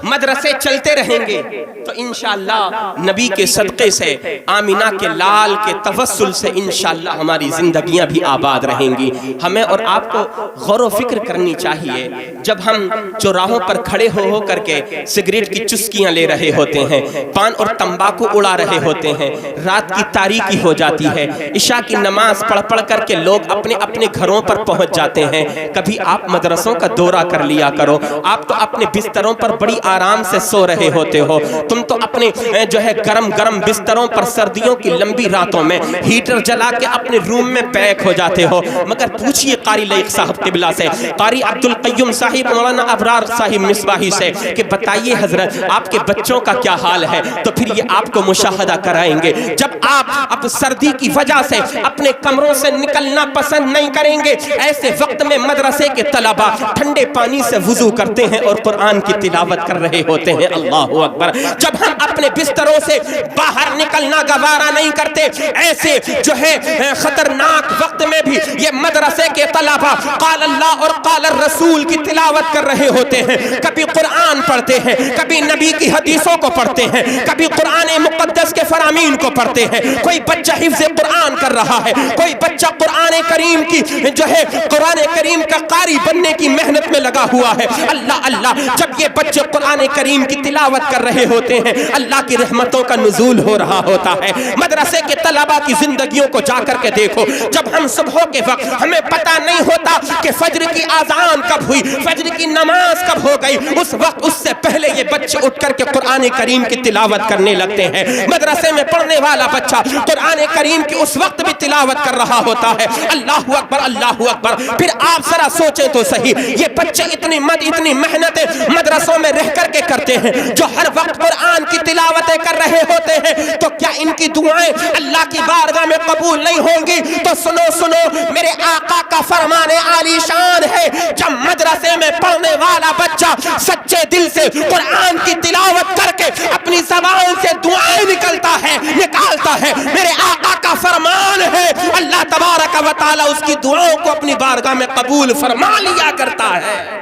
مدرسے چلتے رہیں گے تو انشاءاللہ نبی کے صدقے سے، آمینہ کے لال کے توسل سے انشاءاللہ ہماری زندگیاں بھی آباد رہیں گی۔ ہمیں اور آپ کو غور و فکر کرنی چاہیے، جب ہم چوراہوں پر کھڑے ہو کر کے سگریٹ کی چسکیاں لے رہے ہوتے ہیں، پان اور تمباکو اڑا رہے ہوتے ہیں، رات کی تاریکی ہو جاتی ہے، عشاء کی نماز پڑھ کر کے لوگ اپنے اپنے گھروں پر پہنچ جاتے ہیں، کبھی آپ مدرسوں کا دورہ کر لیا کرو۔ آپ تو اپنے بستروں پر بڑی آرام سے سو رہے ہوتے ہو، تم تو اپنے جو ہے گرم گرم بستروں پر سردیوں کی لمبی راتوں میں ہیٹر جلا کے اپنے روم میں پیک ہو جاتے ہو، مگر پوچھئے قاری لائق صاحب قبلہ سے، قاری عبدالقیوم صاحب، مولانا ابرار صاحب مصباحی سے، کہ بتائیے حضرت آپ کے بچوں کا کیا حال ہے، تو پھر یہ آپ کو مشاہدہ کرائیں گے۔ جب آپ اب سردی کی وجہ سے اپنے کمروں سے نکلنا پسند نہیں کریں گے، ایسے وقت میں مدرسے کے طلبہ ٹھنڈے پانی سے وضو کرتے ہیں اور قرآن کی تلاوت کر رہے ہوتے ہیں، اللہ اکبر۔ جب ہم اپنے بستروں سے باہر نکلنا گوارا نہیں کرتے، ایسے جو ہے خطرناک وقت میں بھی یہ مدرسے کے طلبہ قال اللہ اور قال الرسول کی تلاوت کر رہے ہوتے ہیں، کبھی قرآن پڑھتے ہیں، کبھی نبی کی حدیثوں کو پڑھتے ہیں، کبھی قرآن مقدس کے فرامین کو پڑھتے ہیں، کوئی بچہ حفظ قرآن کر رہا ہے، کوئی بچہ قرآن کریم کی جو ہے قرآن کریم کا قاری بننے کی محنت میں لگا ہوا ہے۔ اللہ اللہ، جب یہ بچے قرآن کریم کی تلاوت کر رہے ہوتے ہیں، اللہ کی رحمتوں کا نزول ہو رہا ہوتا ہے۔ مدرسے کے طلبہ کی زندگیوں کو جا کر کے دیکھو، جب ہم صبح کے وقت ہمیں پتہ نہیں ہوتا کہ فجر کی آذان کب ہوئی، فجر کی نماز کب ہو گئی، اس وقت اس سے پہلے یہ بچے اٹھ کر کے قرآن کریم کی تلاوت کرنے لگتے ہیں۔ مدرسے میں پڑھنے والا بچہ قرآن کریم کی اس وقت بھی تلاوت کر رہا ہوتا ہے۔ اللہ اکبر، اللہ اکبر۔ پھر آپ ذرا سوچیں تو صحیح، یہ بچے اتنی محنتیں مدرسوں میں رہ کر کے کرتے ہیں، جو ہر وقت قرآن کی تلاوتیں کر رہے ہوتے ہیں، تو کیا ان کی دعائیں اللہ کی بارگاہ میں قبول نہیں ہوں گی؟ تو سنو سنو، میرے آقا کا فرمان عالی شان ہے، جب مدرسے میں پڑھنے والا بچہ سچے دل سے قرآن کی تلاوت کر کے اپنی زبان سے دعائیں نکالتا ہے، میرے آقا کا فرمان ہے، اللہ تبارک و تعالی اس کی دعاؤں کو اپنی بارگاہ میں قبول فرما لیا کرتا ہے۔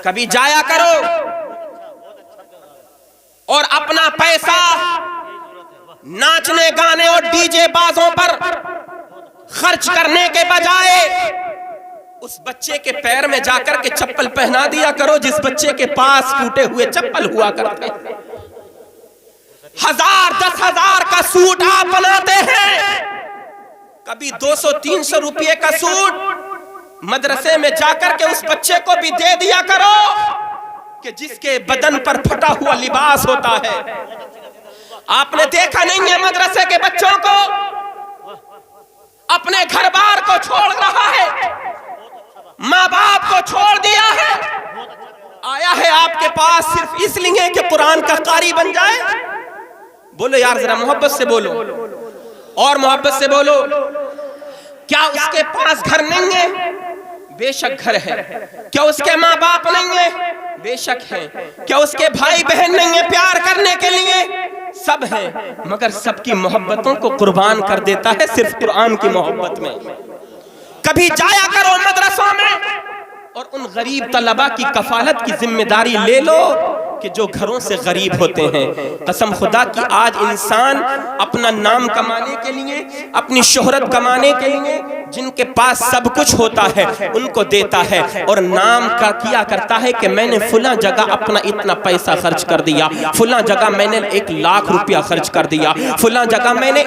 کبھی جایا کرو اور اپنا پیسہ ناچنے گانے اور ڈی جے بازوں پر خرچ کرنے کے بجائے اس بچے کے پیر میں جا کر کے چپل پہنا دیا کرو جس بچے کے پاس ٹوٹے ہوئے چپل ہوا کرتے ہیں۔ 1000 10,000 کا سوٹ آپ بناتے ہیں، کبھی 200-300 روپے کا سوٹ مدرسے میں جا کر کے اس بچے کو بھی دے دیا کرو کہ جس کے بدن پر پھٹا ہوا لباس ہوتا ہے۔ آپ نے دیکھا نہیں ہے مدرسے کے بچوں کو اپنے گھر بار کو چھوڑ رہا ہے، ماں باپ کو چھوڑ دیا ہے، آیا ہے آپ کے پاس صرف اس لیے کہ قرآن کا قاری بن جائے۔ بولو یار ذرا محبت سے بولو اور محبت سے بولو۔ کیا اس کے پاس گھر نہیں ہے؟ بے شک گھر ہے۔ کیا اس کے ماں باپ نہیں ہیں؟ بے شک ہیں۔ کیا اس کے بھائی بہن نہیں ہیں پیار کرنے کے لیے؟ سب ہیں، مگر سب کی محبتوں کو قربان کر دیتا ہے صرف قرآن کی محبت میں۔ کبھی جایا کرو مدرسوں میں اور ان غریب طلبہ کی کفالت کی ذمہ داری لے لو کہ جو گھروں سے غریب ہوتے ہیں۔ قسم خدا کی آج انسان اپنا نام کمانے کے لیے، اپنی شہرت کمانے کے لیے جن کے پاس سب کچھ ہوتا ہے ان کو دیتا ہے اور نام کا کیا کرتا ہے کہ میں نے فلاں جگہ اپنا اتنا پیسہ خرچ کر دیا، فلاں جگہ میں نے 1,00,000 روپیہ خرچ کر دیا، فلاں جگہ میں نے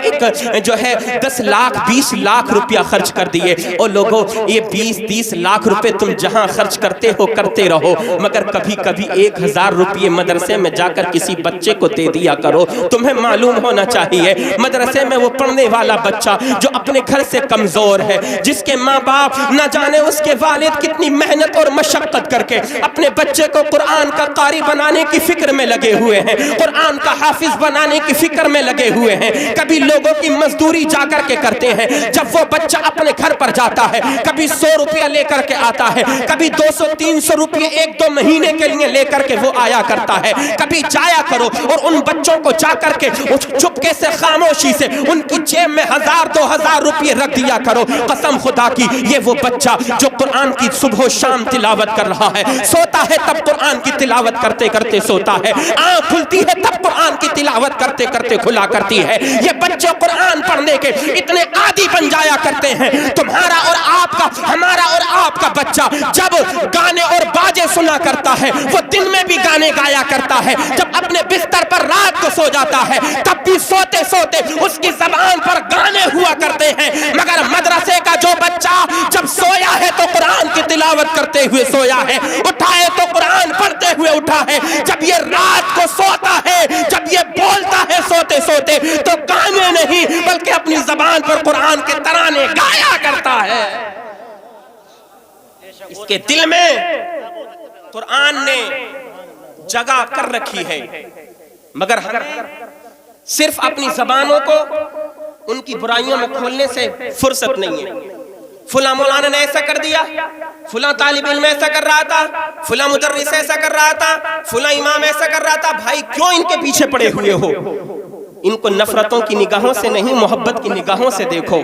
10 لاکھ 20 لاکھ روپیہ خرچ کر دیے۔ اور لوگوں یہ 20-30 لاکھ روپے تم جہاں خرچ کرتے ہو کرتے رہو، مگر کبھی کبھی 1,000 روپیے مدرسے میں جا کر کسی بچے کو دے دیا کرو۔ تمہیں معلوم ہونا چاہیے مدرسے میں وہ پڑھنے والا بچہ جو اپنے گھر سے کمزور ہے، جس کے ماں باپ نہ جانے اس کے والد کتنی محنت اور مشقت کر کے اپنے بچے کو قرآن کا قاری بنانے کی فکر میں لگے ہوئے ہیں، قرآن کا حافظ بنانے کی فکر میں لگے ہوئے ہیں، کبھی لوگوں کی مزدوری جا کر کے کرتے ہیں۔ جب وہ بچہ اپنے گھر پر جاتا ہے کبھی 100 روپیہ لے کر کے آتا ہے، کبھی 200-300 روپیہ 1-2 مہینے کے لیے لے کر کے وہ آیا کرتا ہے۔ کبھی جایا کرو اور ان بچوں کو جا کر کے چپکے سے خاموشی سے ان کی جیب میں 1,000-2,000 روپیے رکھ دیا کرو۔ قسم خدا کی یہ وہ بچہ جو قرآن کی صبح و شام تلاوت کر رہا ہے، سوتا ہے تب قرآن کی تلاوت کرتے کرتے سوتا ہے، آنکھ کھلتی ہے تب قرآن کی تلاوت کرتے کرتے کھلا کرتی ہے۔ یہ بچے قرآن پڑھنے کے اتنے عادی بن جایا کرتے ہیں۔ تمہارا اور آپ کا، ہمارا اور آپ کا بچہ جب گانے اور باجے سنا کرتا ہے وہ دن میں بھی گانے گایا کرتا ہے، جب اپنے بستر پر رات کو سو جاتا ہے تب بھی سوتے سوتے اس کی زبان پر گانے ہوا کرتے ہیں۔ مگر مدرسے کا جو بچہ جب سویا ہے تو قرآن کی تلاوت کرتے ہوئے سویا ہے، اٹھا ہے تو قرآن پڑھتے ہوئے اٹھا ہے۔ جب یہ رات کو سوتا ہے، جب یہ بولتا ہے سوتے سوتے تو گانے نہیں بلکہ اپنی زبان پر قرآن کے ترانے گایا کرتا ہے۔ اس کے دل میں قرآن نے جگہ کر رکھی ہے، مگر ہم صرف اپنی زبانوں کو ان کی برائیوں میں کھولنے سے فرصت نہیں ہے۔ فلاں مولانا نے ایسا کر دیا، فلاں طالب علم ایسا کر رہا تھا، فلاں مدرس ایسا کر رہا تھا، فلاں امام ایسا کر رہا تھا۔ بھائی کیوں ان کے پیچھے پڑے ہوئے ہو؟ ان کو نفرتوں کی نگاہوں سے نہیں محبت کی نگاہوں سے دیکھو۔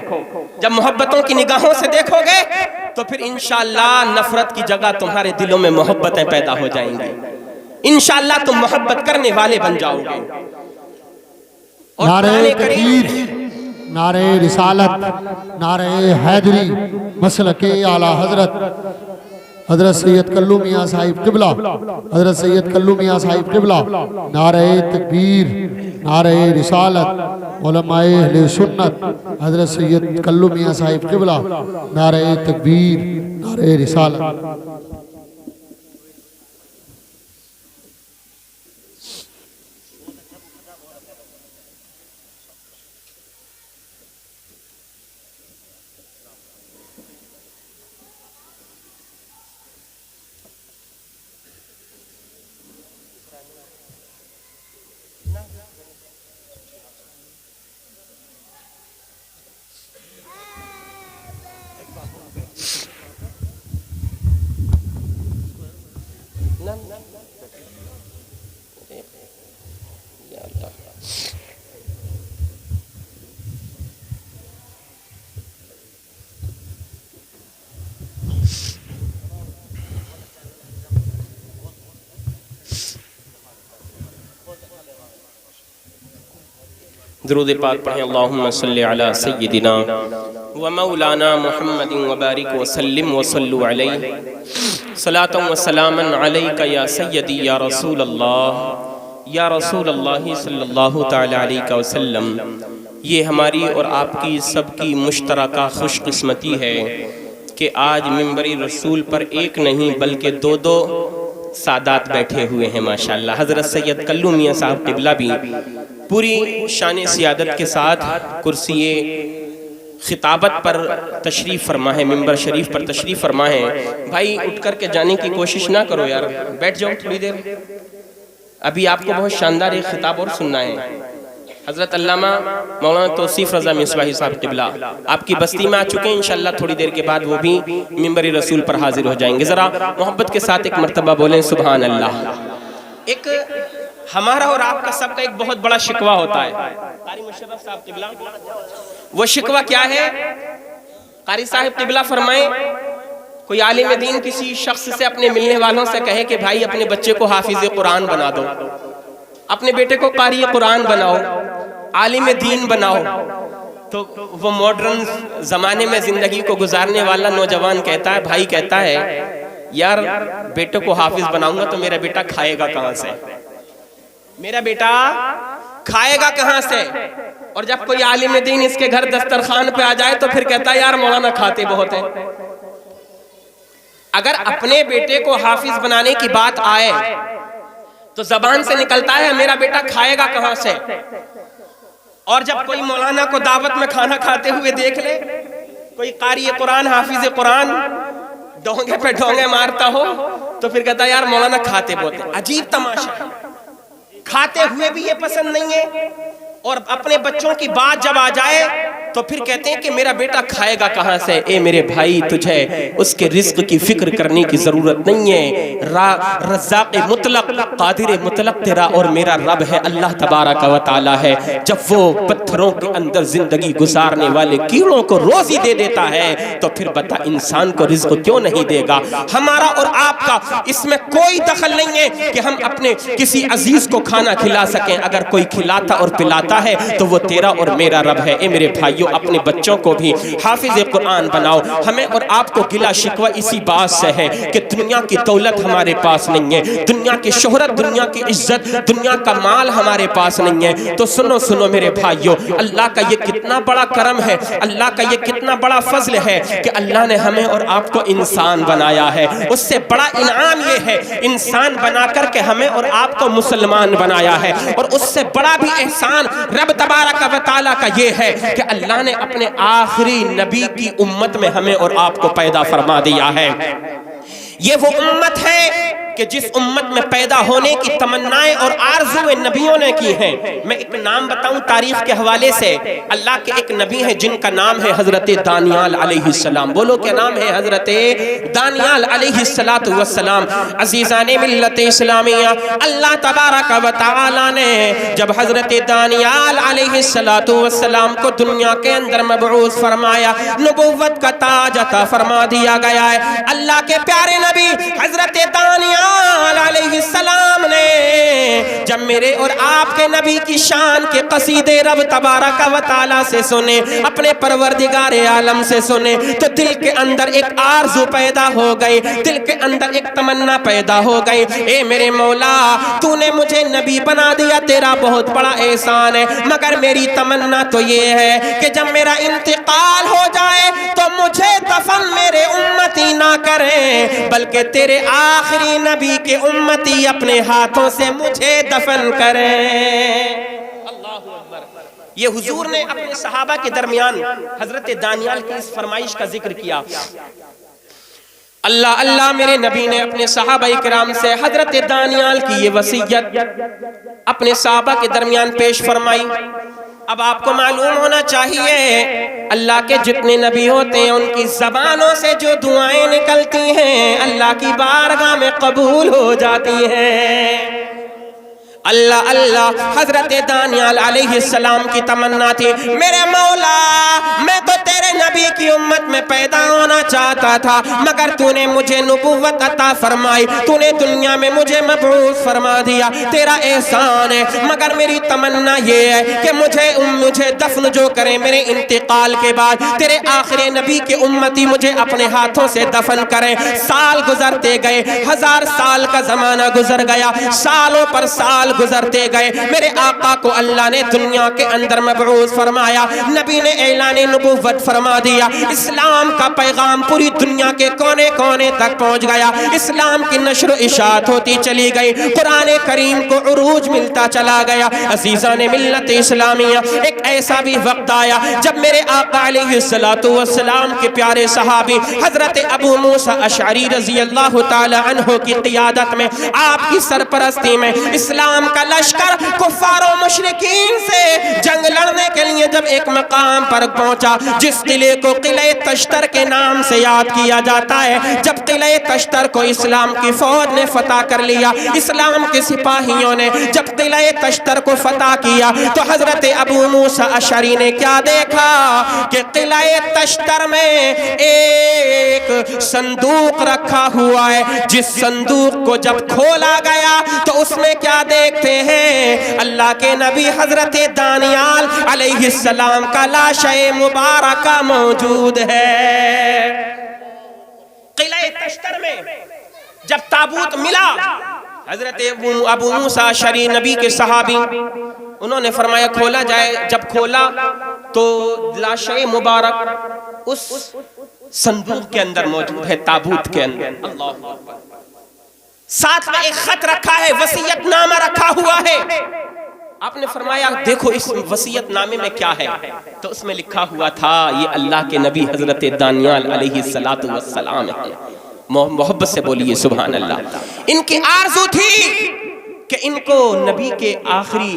جب محبتوں کی نگاہوں سے دیکھو گے تو پھر انشاءاللہ نفرت کی جگہ تمہارے دلوں میں محبتیں پیدا ہو جائیں گی، انشاءاللہ تم محبت کرنے والے بن جاؤ گے۔ نعرہ تکبیر، نعرہ رسالت، نعرہ حیدری، مسلک اعلیٰ حضرت حضرت سید کلو میاں صاحب قبلہ، حضرت سید کلو میاں صاحب قبلہ، نعرہ تکبیر، نعرہ رسالت، علماء اہل سنت حضرت سید کلو میاں صاحب قبلہ، نعرہ تکبیر، نعرہ رسالت۔ درود پاک پڑھیں، اللہم صلی علی سیدنا ومولانا محمد وبارک وسلم وصلوا علیہ صلاۃ وسلاما علیک یا سیدی یا رسول اللہ صلی اللہ تعالی علیہ وسلم۔ یہ ہماری اور آپ کی سب کی مشترکہ خوش قسمتی ہے کہ آج منبر رسول پر ایک نہیں بلکہ دو دو سادات بیٹھے ہوئے ہیں ماشاءاللہ۔ حضرت سید کلو میاں صاحب قبلہ بھی پوری شان سیادت کے ساتھ کرسی خطابت پر تشریف فرما ہے، منبر شریف پر تشریف فرما ہے۔ بھائی اٹھ کر کے جانے کی کوشش نہ کرو یار، بیٹھ جاؤ تھوڑی دیر، ابھی آپ کو بہت شاندار ایک خطاب اور سننا ہے۔ حضرت علامہ مولانا توصیف رضا مصباحی صاحب قبلہ آپ کی بستی میں آ چکے ہیں، انشاءاللہ تھوڑی دیر کے بعد وہ بھی منبر رسول پر حاضر ہو جائیں گے۔ ذرا محبت کے ساتھ ایک مرتبہ بولیں سبحان اللہ۔ ایک ہمارا اور آپ کا سب کا ایک بہت بڑا شکوہ ہوتا ہے، قاری مشرف صاحب قبلہ، وہ شکوہ کیا ہے؟ قاری صاحب قبلہ فرمائیں کوئی عالم دین کسی شخص سے اپنے ملنے والوں سے کہے کہ بھائی اپنے بچے کو حافظ قرآن بنا دو، اپنے بیٹے کو قاری قرآن بناؤ، عالم دین بناؤ، تو وہ ماڈرن زمانے میں زندگی کو گزارنے والا نوجوان کہتا ہے، بھائی کہتا ہے یار بیٹے کو حافظ بناؤں گا تو میرا بیٹا کھائے گا کہاں سے، میرا بیٹا کھائے گا کہاں سے؟ اور جب کوئی عالم دین اس کے گھر دسترخوان پہ آ جائے تو پھر کہتا ہے یار مولانا کھاتے بہت ہیں۔ اگر اپنے بیٹے کو حافظ بنانے کی بات آئے تو زبان سے نکلتا ہے میرا بیٹا کھائے گا کہاں سے، اور جب کوئی مولانا کو دعوت میں کھانا کھاتے ہوئے دیکھ لے، کوئی قاری قرآن حافظ قرآن ڈونگے پہ ڈونگے مارتا ہو تو پھر کہتا ہے یار مولانا کھاتے بہت ہیں۔ عجیب تماشا ہے، کھاتے ہوئے بھی یہ پسند نہیں ہے، اور اپنے بچوں کی بات جب آ جائے تو پھر کہتے ہیں کہ میرا بیٹا کھائے گا کہاں سے۔ اے میرے بھائی تجھے اس کے رزق کی فکر کرنے کی ضرورت نہیں ہے، رزاق مطلق قادر مطلق تیرا اور میرا رب ہے، اللہ تبارک و تعالی ہے۔ جب وہ پتھروں کے اندر زندگی گزارنے والے کیڑوں کو روزی دے دیتا ہے تو پھر بتا انسان کو رزق کیوں نہیں دے گا؟ ہمارا اور آپ کا اس میں کوئی دخل نہیں ہے کہ ہم اپنے کسی عزیز کو کھانا کھلا سکیں، اگر کوئی کھلاتا اور پلاتا ہے تو وہ تیرا اور میرا رب ہے۔ اے میرے بھائیو اپنے بچوں کو بھی حافظ قرآن بناؤ۔ ہمیں اور آپ کو گلہ شکوہ اسی بات سے ہے کہ دنیا کی دولت ہمارے پاس نہیں ہے، دنیا کی شہرت، دنیا کی عزت، دنیا کا مال ہمارے پاس نہیں ہے۔ تو سنو میرے بھائیو، اللہ کا یہ کتنا بڑا کرم ہے، اللہ کا یہ کتنا بڑا فضل ہے کہ اللہ نے ہمیں اور آپ کو انسان بنایا ہے۔ اس سے بڑا انعام یہ ہے انسان بنا کر کے ہمیں اور آپ کو مسلمان بنایا ہے، اور اس سے بڑا بھی احسان رب تبارک و تعالیٰ کا یہ ہے کہ اللہ نے اپنے آخری نبی کی امت میں ہمیں اور آپ کو پیدا فرما دیا ہے۔ یہ وہ امت ہے کہ جس امت میں پیدا ہونے کی تمنائیں اور آرزویں نبیوں نے کی ہیں۔ میں ایک نام بتاؤں تاریخ کے حوالے سے، اللہ کے ایک نبی ہیں جن کا نام ہے حضرت دانیال علیہ السلام۔ بولو کیا نام ہے؟ حضرت دانیال علیہ السلام۔ عزیزان ملت اسلامیہ، اللہ تبارک و تعالی نے جب حضرت دانیال علیہ السلام کو دنیا کے اندر مبعوث فرمایا، نبوت کا تاج عطا فرما دیا گیا ہے، اللہ کے پیارے نبی حضرت دانیال علیہ السلام نے جب میرے اور آپ کے نبی کی شان کے قصیدے رب تبارک و تعالی سے سنے، اپنے پروردگار عالم سے سنے، تو دل کے اندر ایک آرزو پیدا ہو گئی، دل کے اندر ایک تمنا پیدا ہو گئی، اے میرے مولا تو نے مجھے نبی بنا دیا، تیرا بہت بڑا احسان ہے، مگر میری تمنا تو یہ ہے کہ جب میرا انتقال ہو جائے تو مجھے دفن میرے امتی نہ کریں، بلکہ تیرے آخری نبی کے امتی اپنے ہاتھوں سے مجھے دفن کریں۔ اللہ اکبر۔ یہ حضور نے اپنے صحابہ کے درمیان حضرت دانیال کی اس فرمائش کا ذکر کیا۔ اللہ میرے نبی نے اپنے صحابہ کرام سے حضرت دانیال کی یہ وصیت اپنے صحابہ کے درمیان پیش فرمائی۔ اب آپ کو معلوم ہونا چاہیے اللہ کے جتنے نبی ہوتے ہیں ان کی زبانوں سے جو دعائیں نکلتی ہیں اللہ کی بارگاہ میں قبول ہو جاتی ہیں۔ اللہ اللہ حضرت دانیال علیہ السلام کی تمنا تھی، میرے مولا میں تو تیرے نبی کی امت میں پیدا ہونا چاہتا تھا، مگر تو نے مجھے نبوت عطا فرمائی، تو نے دنیا میں مجھے مبعوث فرما دیا، تیرا احسان ہے، مگر میری تمنا یہ ہے کہ مجھے دفن جو کریں میرے انتقال کے بعد تیرے آخری نبی کی امتی مجھے اپنے ہاتھوں سے دفن کریں۔ سال گزرتے گئے، 1000 سال کا زمانہ گزر گیا، سالوں پر سال گزرتے گئے، میرے آقا کو اللہ نے دنیا کے اندر مبعوث فرمایا، نبی نے اعلان نبوت فرما دیا، اسلام کا پیغام پوری دنیا کے کونے کونے تک پہنچ گیا، اسلام کی نشر و اشاعت ہوتی چلی گئی، قرآن کریم کو عروج ملتا چلا گیا۔ عزیزان ملت اسلامیہ، ایک ایسا بھی وقت آیا جب میرے آقا علیہ السلام کے پیارے صحابی حضرت ابو موسیٰ اشعری رضی اللہ تعالی عنہ کی قیادت میں، آپ کی سرپرستی میں اسلام کا لشکر کفار و مشرکین سے جنگ لڑنے کے لیے جب ایک مقام پر پہنچا جس قلعے کو قلعہ تشتر کے نام سے یاد کیا جاتا ہے، جب قلعہ تشتر کو اسلام کی فوج نے فتح کر لیا، اسلام کے سپاہیوں نے جب قلعہ تشتر کو فتح کیا تو حضرت ابو موسیٰ اشعری نے کیا دیکھا کہ قلعہ تشتر میں ایک صندوق رکھا ہوا ہے، جس صندوق کو جب کھولا گیا تو اس میں کیا دیکھتے ہیں؟ اللہ کے نبی حضرت دانیال علیہ السلام کا لاشِ مبارکہ موجود ہے۔ قلعہ تشتر میں جب تابوت ملا، حضرت ابو موسیٰ اشعری نبی کے صحابی انہوں نے فرمایا کھولا جائے، جب کھولا تو لاشِ مبارک اس صندوق کے اندر موجود ہے، تابوت کے اندر۔ اللہ اکبر۔ ساتھ میں ایک خط رکھا ہے، وصیت نامہ رکھا ہوا ہے۔ آپ نے فرمایا دیکھو اس وصیت نامے میں کیا ہے، تو اس میں لکھا ہوا تھا یہ اللہ کے نبی حضرت دانیال علیہ السلام ہے۔ محبت سے بولیے سبحان اللہ۔ ان کی آرزو تھی کہ ان کو نبی کے آخری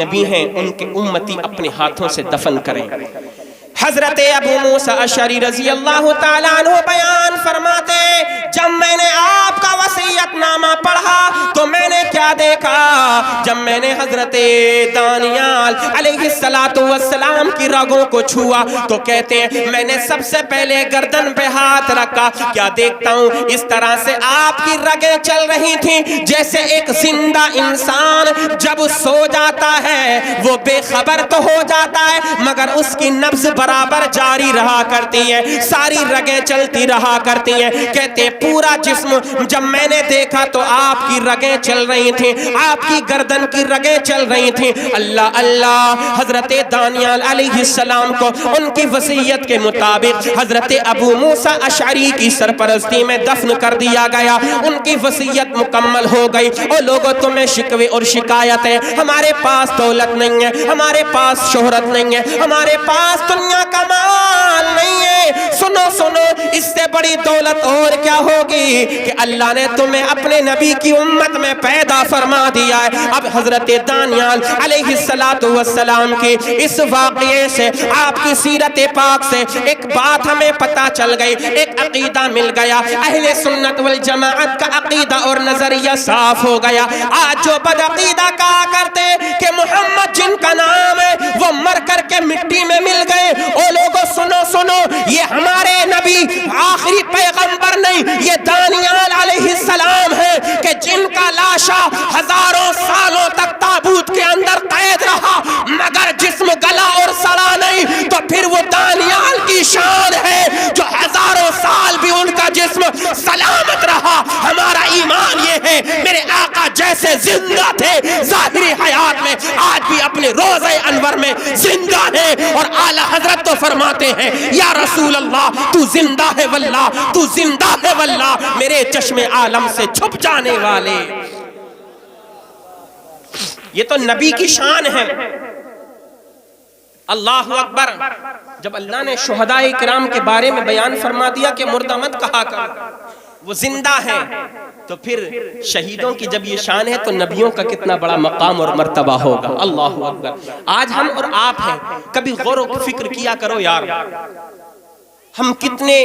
نبی ہیں ان کے امتی اپنے ہاتھوں سے دفن کریں۔ حضرت ابو موسیٰ اشعری رضی اللہ تعالیٰ عنہ بیان فرماتے، جب میں نے آپ کا وصیت نامہ پڑھا تو میں نے کیا دیکھا؟ جب میں نے حضرت دانیال علیہ السلام کی رگوں کو چھوا تو کہتے ہیں میں نے سب سے پہلے گردن پہ ہاتھ رکھا، کیا دیکھتا ہوں اس طرح سے آپ کی رگیں چل رہی تھیں جیسے ایک زندہ انسان جب سو جاتا ہے وہ بے خبر تو ہو جاتا ہے مگر اس کی نبض برابر جاری رہا کرتی ہے، ساری رگیں چلتی رہا کرتی ہیں۔ کہتے پورا جسم جب میں نے دیکھا تو آپ کی رگیں چل رہی تھیں، آپ کی گردن کی رگیں چل رہی تھیں۔ اللہ اللہ، حضرت دانیال علیہ السلام کو ان کی وصیت کے مطابق حضرت ابو موسیٰ اشعری کی سرپرستی میں دفن کر دیا گیا، ان کی وصیت مکمل ہو گئی۔ اور لوگوں تمہیں شکوے اور شکایتیں، ہمارے پاس دولت نہیں ہے، ہمارے پاس شہرت نہیں ہے، ہمارے پاس دنیا کا مال نہیں ہے، سنو سنو اس سے بڑی دولت اور کیا ہوگی کہ اللہ نے تمہیں اپنے نبی کی امت میں پیدا فرما دیا ہے۔ اب حضرت دانیال علیہ السلام کی اس واقعے سے، آپ کی سیرت پاک سے ایک بات ہمیں پتہ چل گئی، ایک عقیدہ مل گیا، اہل سنت والجماعت کا عقیدہ اور نظریہ صاف ہو گیا۔ آج جو بد عقیدہ کہا کرتے کہ محمد جن کا نام ہے وہ مر کر کے مٹی میں مل گئے، او لوگوں سنو سنو، یہ ہمارے نبی آخری پیغمبر نہیں، یہ دانیال علیہ السلام ہے کہ جن کا لاشا ہزاروں سالوں تک تابوت کے اندر قید رہا مگر جسم گلا اور سڑا نہیں، تو پھر وہ دانیال کی شان ہے جو ہزاروں سال بھی ان کا جسم سلامت رہا۔ ہمارا ایمان یہ ہے میرے آقا جیسے زندہ تھے ظاہری حیات میں، آج بھی اپنے روضہ انور میں زندہ ہے، اور اعلیٰ حضرت تو فرماتے ہیں یا رسول اللہ تو زندہ ہے واللہ، تو زندہ ہے واللہ، میرے چشم عالم سے چھپ جانے والے۔ یہ تو نبی کی شان ہے۔ اللہ اکبر۔ جب اللہ نے شہداء کرام کے بارے میں بیان فرما دیا کہ مردہ مت کہا کر، وہ زندہ ہیں، تو پھر شہیدوں کی جب یہ شان ہے تو نبیوں کا کتنا بڑا مقام اور مرتبہ ہوگا۔ اللہ اکبر۔ آج ہم اور آپ ہیں، کبھی غور و فکر کیا کرو یار، ہم کتنے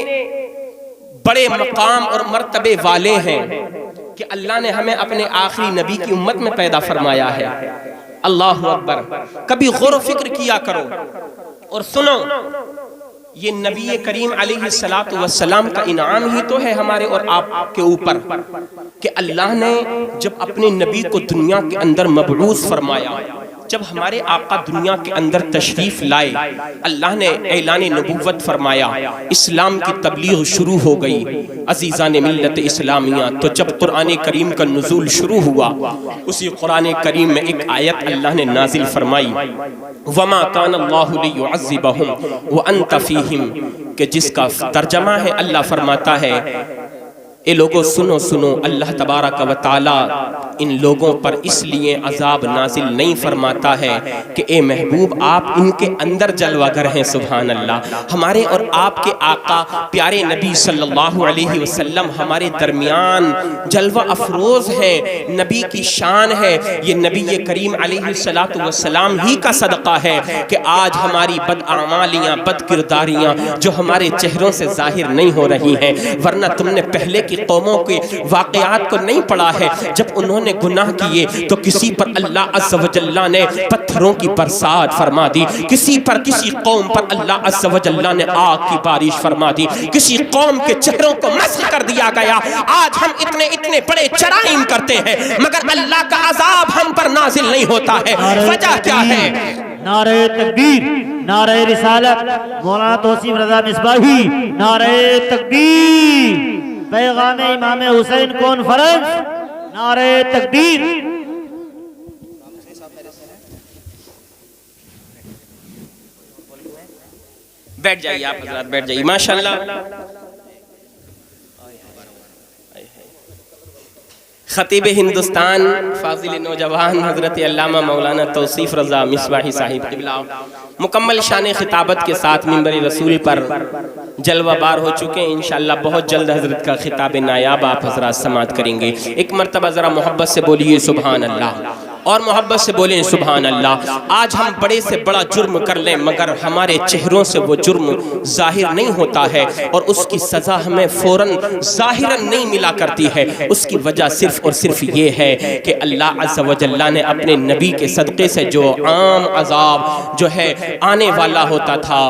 بڑے مقام اور مرتبے والے ہیں، کہ اللہ نے ہمیں اپنے آخری نبی کی امت میں پیدا فرمایا ہے۔ اللہ اکبر، کبھی غور و فکر کیا کرو اور سنو، یہ نبی کریم علیہ السلام کا انعام ہی تو ہے ہمارے اور آپ کے اوپر کہ اللہ نے جب اپنے نبی کو دنیا کے اندر مبعوث فرمایا، جب ہمارے آقا دنیا کے اندر تشریف لائے، اللہ نے اعلان نبوت فرمایا، اسلام کی تبلیغ شروع ہو گئی۔ عزیزان ملت اسلامیہ، تو جب قرآن کریم کا نزول شروع ہوا، اسی قرآن کریم میں ایک آیت اللہ نے نازل فرمائی، وَمَا كَانَ اللَّهُ لِيُعَذِّبَهُمْ وَأَنْتَ فِيهِمْ، کہ جس کا ترجمہ ہے اللہ فرماتا ہے، اے لوگوں سنو سنو، اللہ تبارک و تعالی ان لوگوں پر اس لیے عذاب نازل نہیں فرماتا ہے کہ اے محبوب آپ ان کے اندر جلوہ گر ہیں۔ سبحان اللہ، ہمارے اور آپ کے آقا پیارے نبی صلی اللہ علیہ وسلم ہمارے درمیان جلوہ افروز ہیں، نبی کی شان ہے۔ یہ نبی کریم علیہ السلام ہی کا صدقہ ہے کہ آج ہماری بداعمالیاں، بد کرداریاں جو ہمارے چہروں سے ظاہر نہیں ہو رہی ہیں، ورنہ تم نے پہلے کی قوموں کے واقعات کو نہیں پڑھا ہے، جب انہوں نے گناہ کیے تو کسی پر اللہ عز و جل نے پتھروں کی برسات فرما دی، کسی قوم پر اللہ عز و جل نے آگ کی بارش فرما دی، کسی قوم کے چہروں کو مسخ کر دیا گیا۔ آج ہم اتنے بڑے جرائم کرتے ہیں مگر اللہ کا عذاب ہم پر نازل نہیں ہوتا ہے، وجہ کیا ہے؟ نعرہ تکبیر، نعرہ رسالت، مولانا توصیف رضا مصباحی، نعرہ تکبیر، پیغام امام حسین کانفرنس، نعرہ تکبیر۔ بیٹھ جائیے آپ حضرات، بیٹھ جائیے ماشاءاللہ۔ خطیب ہندوستان فاضل نوجوان حضرت علامہ مولانا توصیف رضا مصباحی صاحب قبلہ مکمل شان خطابت کے ساتھ منبر رسول پر جلوہ بار ہو چکے ہیں۔ انشاءاللہ بہت جلد حضرت کا خطاب نایاب آپ حضرات سماعت کریں گے۔ ایک مرتبہ ذرا محبت سے بولیے سبحان اللہ، اور محبت سے بولیں سبحان اللہ۔ آج ہم بڑے سے بڑا جرم کر لیں مگر ہمارے چہروں سے وہ جرم ظاہر نہیں ہوتا ہے، اور اس کی سزا ہمیں فوراً ظاہراً نہیں ملا کرتی ہے۔ اس کی وجہ صرف اور صرف یہ ہے کہ اللہ عز و جل نے اپنے نبی کے صدقے سے جو عام عذاب جو ہے آنے والا ہوتا تھا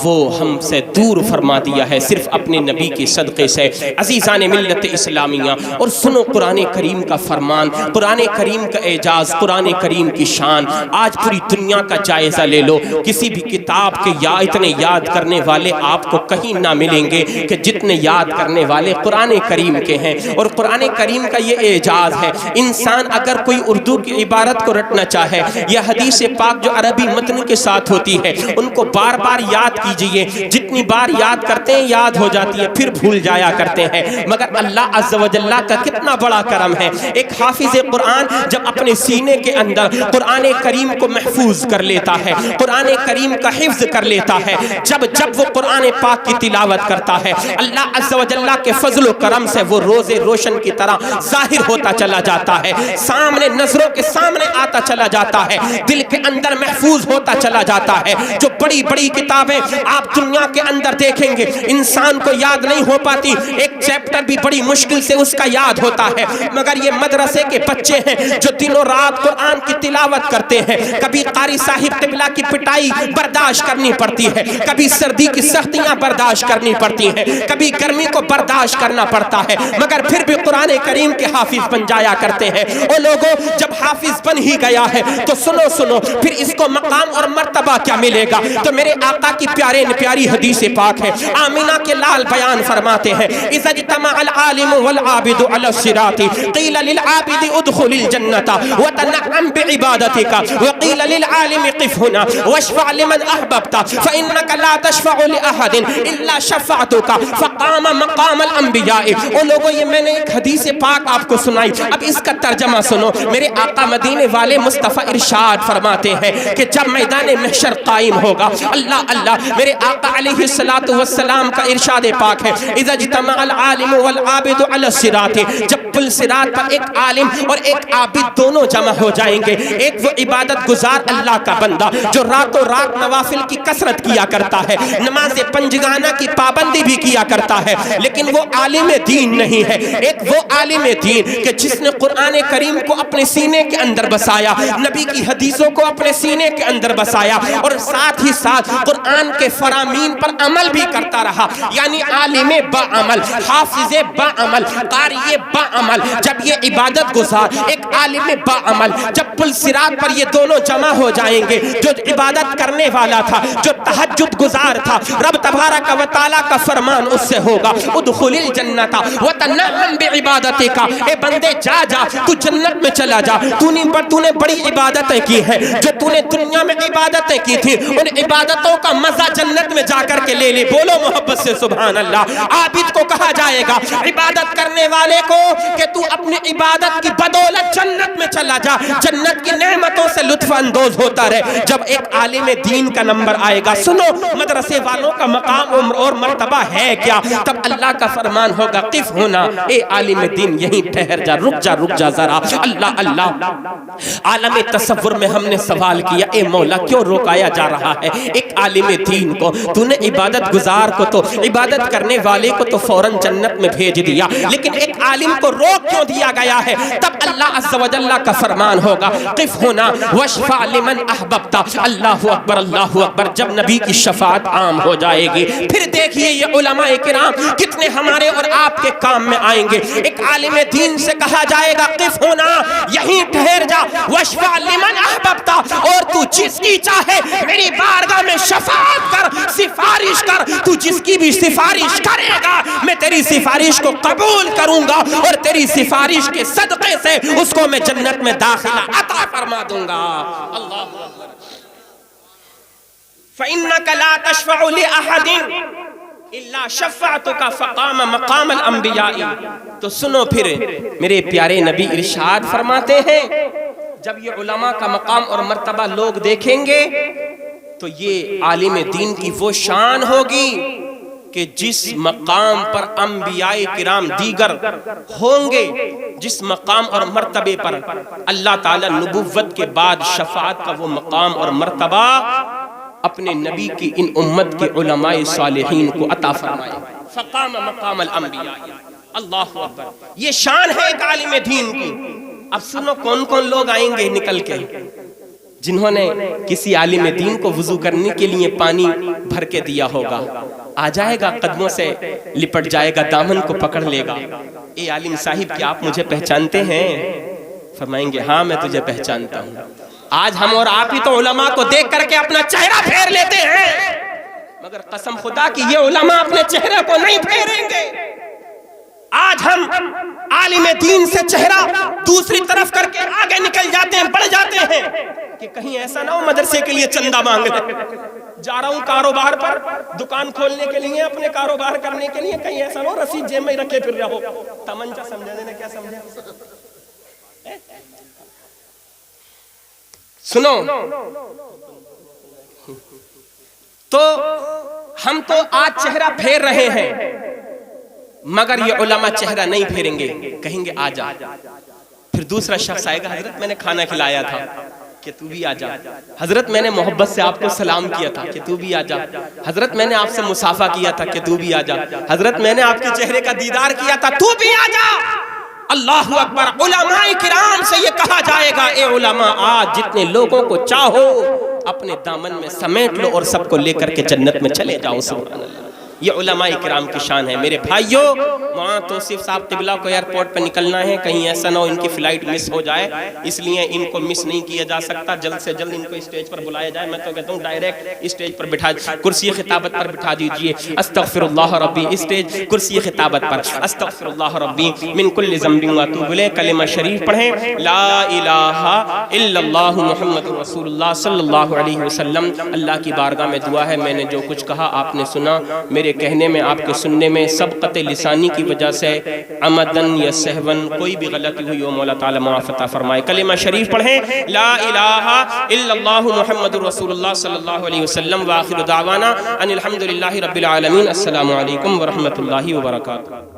وہ ہم سے دور فرما دیا ہے، صرف اپنے نبی کے صدقے سے۔ عزیزان ملت اسلامیہ، اور سنو قرآن کریم کا فرمان، قرآن کریم کا اعجاز، قرآن کریم کی شان۔ آج پوری دنیا کا جائزہ لے لو، کسی بھی کتاب کے اتنے یاد کرنے والے آپ کو کہیں نہ ملیں گے کہ جتنے یاد کرنے والے قرآن کریم کے ہیں۔ اور قرآن کریم کا یہ اعجاز ہے، انسان اگر کوئی اردو کی عبارت کو رٹنا چاہے یا حدیث پاک جو عربی متن کے ساتھ ہوتی ہے ان کو بار بار یاد کیجئے، جتنی بار یاد کرتے ہیں یاد ہو جاتی ہے، پھر بھول جایا کرتے ہیں۔ مگر اللہ عز و جل کا کتنا بڑا کرم ہے، ایک حافظ قرآن جب اپنے سینے کے اندر قرآن کریم کو محفوظ کر لیتا ہے، قرآن کریم کا حفظ کر لیتا ہے، جب وہ قرآن پاک کی تلاوت کرتا ہے، اللہ عز و جل کے فضل و کرم سے وہ روز روشن کی طرح ظاہر ہوتا چلا جاتا ہے، سامنے نظروں کے سامنے آتا چلا جاتا ہے، دل کے اندر محفوظ ہوتا چلا جاتا ہے۔ جو بڑی بڑی کتابیں آپ دنیا کے اندر دیکھیں گے انسان کو یاد نہیں ہو پاتی، ایک چیپٹر بھی بڑی مشکل سے اس کا یاد ہوتا ہے، مگر یہ مدرسے کے بچے ہیں جو دنوں رات قرآن کی تلاوت کرتے ہیں، کبھی قاری صاحب قبلہ کی پٹائی برداشت کرنی پڑتی ہے، کبھی سردی کی سختیاں برداشت کرنی پڑتی ہیں، کبھی گرمی کو برداشت کرنا پڑتا ہے، مگر پھر بھی قرآن کریم کے حافظ بن جایا کرتے ہیں۔ او لوگوں، جب حافظ بن ہی گیا ہے تو سنو پھر اس کو مقام اور مرتبہ کیا ملے گا؟ تو میرے آقا کی پیاری حدیث پاک ہے، آمینہ کے لال بیان فرماتے ہیں، اذا اجتمع العالم والعابد على الصراط قیل للعابد ادخل الجنة وتنعم بعبادتك وقيل للعالم قف هنا واشفع لمن احببت فانك لا تشفع لاحد الا شفعتك فقام مقام الانبیاء۔ او لوگوں، یہ میں نے ایک حدیث پاک آپ کو سنائی، اب اس کا ترجمہ سنو۔ میرے آقا مدینے والے مصطفیٰ ارشاد فرماتے ہیں کہ جب میدان محشر قائم ہوگا، اللہ میرے آقا علیہ السلام کا ارشاد پاک ہے، اذا اجتمع العالم والعابد علی الصراط، جب پل صراط پر ایک عالم اور ایک عابد دونوں جمع ہو جائیں گے، ایک وہ عبادت گزار اللہ کا بندہ جو راتوں رات نوافل کی کثرت کیا کرتا ہے، نماز پنجگانہ کی پابندی بھی کیا کرتا ہے، لیکن وہ عالم دین نہیں ہے۔ ایک وہ عالم دین کہ جس نے قرآن کریم کو اپنے سینے کے اندر بسایا، نبی کی حدیثوں کو اپنے سینے کے اندر بسایا، اور ساتھ ہی ساتھ قرآن کے فرامین پر عمل بھی کرتا رہا، یعنی عالم با عمل، حافظ با عمل، قاری با عمل۔ جب یہ عبادت گزار ایک عالم با عمل جب پل صراط پر یہ دونوں جمع ہو جائیں گے، جو عبادت کرنے والا تھا، جو تہجد گزار تھا، رب تبارک و تعالیٰ کا فرمان اس سے ہوگا، ادخل الجنت وتنعم بعبادتک، اے بندے جا جا تو جنت میں چلا جا، تو نے بڑی عبادتیں کی ہیں، جو تو نے دنیا میں عبادتیں کی تھی ان عبادتوں کا مزہ جنت میں جا کر کے لے لے۔ بولو محبت سے سبحان اللہ۔ عابد کو کہا جائے گا عبادت کرنے والے کو کہ تو اپنی عبادت کی بدولت جنت میں چلا جا، جنت کی نعمتوں سے لطف اندوز ہوتا رہے۔ جب ایک عالم دین کا نمبر آئے گا، سنو مدرسے والوں کا مقام اور مرتبہ ہے کیا، تب اللہ کا فرمان ہوگا قف ہونا، اے عالم دین یہیں ٹھہر جا، رک جا ذرا۔ اللہ اللہ، عالم تصور میں ہم نے سوال کیا، اے مولا کیوں روکایا جا رہا ہے ایک عالم دین کو؟ تو نے عبادت گزار کو تو، عبادت کرنے والے کو تو فوراً جنت میں بھیج دیا، لیکن ایک عالم کو روک کیوں دیا گیا ہے؟ تب اللہ عز و جل کا فرمان ہوگا قف ہونا واشفع لمن احببتا۔ اللہ اکبر اللہ اکبر۔ جب نبی کی شفاعت عام ہو جائے گی، پھر دیکھیے یہ علماء کرام کتنے ہمارے اور آپ کے کام میں آئیں گے۔ ایک عالم دین سے کہا جائے گا قف ہونا، یہیں ٹھہر جا، واشفع لمن احببتا، اور تو جس کی چاہے میری بارگاہ میں شفاعت کر، سفارش کر، تو جس کی بھی سفارش کرے گا میں تیری سفارش کو قبول کروں گا، اور تیری سفارش کے صدقے سے اس کو میں جنت میں داخلہ عطا فرما دوں گا۔ اللہ اکبر۔ فَإِنَّكَ لَا تَشْفَعُ لِأَحَدٍ إِلَّا شَفَّعْتُكَ فَقَامَ مَقَامَ الْأَنبِيَاءِ۔ تو سنو پھر میرے پیارے نبی ارشاد فرماتے ہیں جب یہ علماء کا مقام اور مرتبہ لوگ دیکھیں گے تو یہ عالم دین کی وہ شان ہوگی کہ جس مقام پر انبیاء کرام دیگر ہوں گے، جس مقام اور مرتبے پر اللہ تعالیٰ نبوت کے بعد شفاعت کا وہ مقام اور مرتبہ اپنے نبی کی ان امت کے علماء صالحین کو عطا فرمائے۔ فقام مقام الانبیاء۔ اللہ اکبر۔ یہ شان ہے ایک عالم دین کی۔ اب سنو کون کون لوگ آئیں گے نکل کے، جنہوں نے کسی عالم دین کو وضو کرنے کے لیے پانی بھر کے دیا ہوگا، آ جائے گا، قدموں سے لپٹ جائے گا، دامن کو پکڑ لے گا، اے عالم صاحب کیا آپ مجھے پہچانتے ہیں؟ فرمائیں گے ہاں میں تجھے پہچانتا ہوں۔ آج ہم اور آپ ہی تو علماء کو دیکھ کر کے اپنا چہرہ پھیر لیتے ہیں، مگر قسم خدا کی یہ علماء اپنے چہرے کو نہیں پھیریں گے۔ آج ہم عالم دین سے چہرہ دوسری طرف کر کے آگے نکل جاتے ہیں، بڑھ جاتے ہیں کہ کہیں ایسا نہ ہو مدرسے کے لیے چندہ مانگ رہے، جا رہا ہوں کاروبار پر، دکان کھولنے کے لیے، اپنے کاروبار کرنے کے لیے، کہیں ایسا نہ ہو رسید جیب میں رکھے پھر رہو۔ تمنچا سمجھا دینا، کیا سمجھا؟ سنو تو ہم تو آج چہرہ پھیر رہے ہیں، مگر یہ علماء چہرہ نہیں پھیریں گے، کہیں گے آ جا۔ پھر دوسرا شخص آئے گا، حضرت میں نے کھانا کھلایا تھا کہ تو بھی آ جا، حضرت میں نے محبت سے آپ کو سلام کیا تھا کہ تو بھی آ جا، حضرت میں نے آپ سے مصافحہ کیا تھا کہ تو بھی آ جا، حضرت میں نے آپ کے چہرے کا دیدار کیا تھا، تو بھی آ جا۔ اللہ اکبر۔ علماء کرام سے یہ کہا جائے گا اے علماء آج جتنے لوگوں کو چاہو اپنے دامن میں سمیٹ لو اور سب کو لے کر کے جنت میں چلے جاؤ۔ سبحان اللہ۔ یہ علماء کرام کی شان ہے۔ میرے بھائیوں، وہاں توصیف صاحب قبلہ کو ایئرپورٹ پہ نکلنا ہے، کہیں ایسا نہ ہو ان کی فلائٹ مس ہو جائے، اس لیے ان کو مس نہیں کیا جا سکتا، جلد سے جلد ان کو اسٹیج پر بلایا جائے۔ میں تو کہتا ہوں ڈائریکٹ اسٹیج پر بٹھا، کرسی خطابت پر بٹھا دیجئے۔ استغفر اللہ ربی، اسٹیج کرسی خطابت پر، استغفر اللہ ربی من کل ذنب واتوب الیہ، کلمہ شریف پڑھیں، لا الہ الا اللہ محمد رسول اللہ صلی اللہ علیہ وسلم۔ اللہ کی بارگاہ میں دعا ہے، میں نے جو کچھ کہا آپ نے سنا، میرے کہنے میں، آپ کے سننے میں سبقت لسانی کی وجہ سے عمدن یا سہون کوئی بھی غلطی ہوئی ہو، مولا تعالی معاف عطا فرمائے۔ کلمہ شریف پڑھیں، لا الہ الا اللہ محمد رسول اللہ صلی اللہ علیہ وسلم۔ وآخر دعوانا ان الحمدللہ رب العالمین۔ السلام علیکم ورحمۃ اللہ وبرکاتہ۔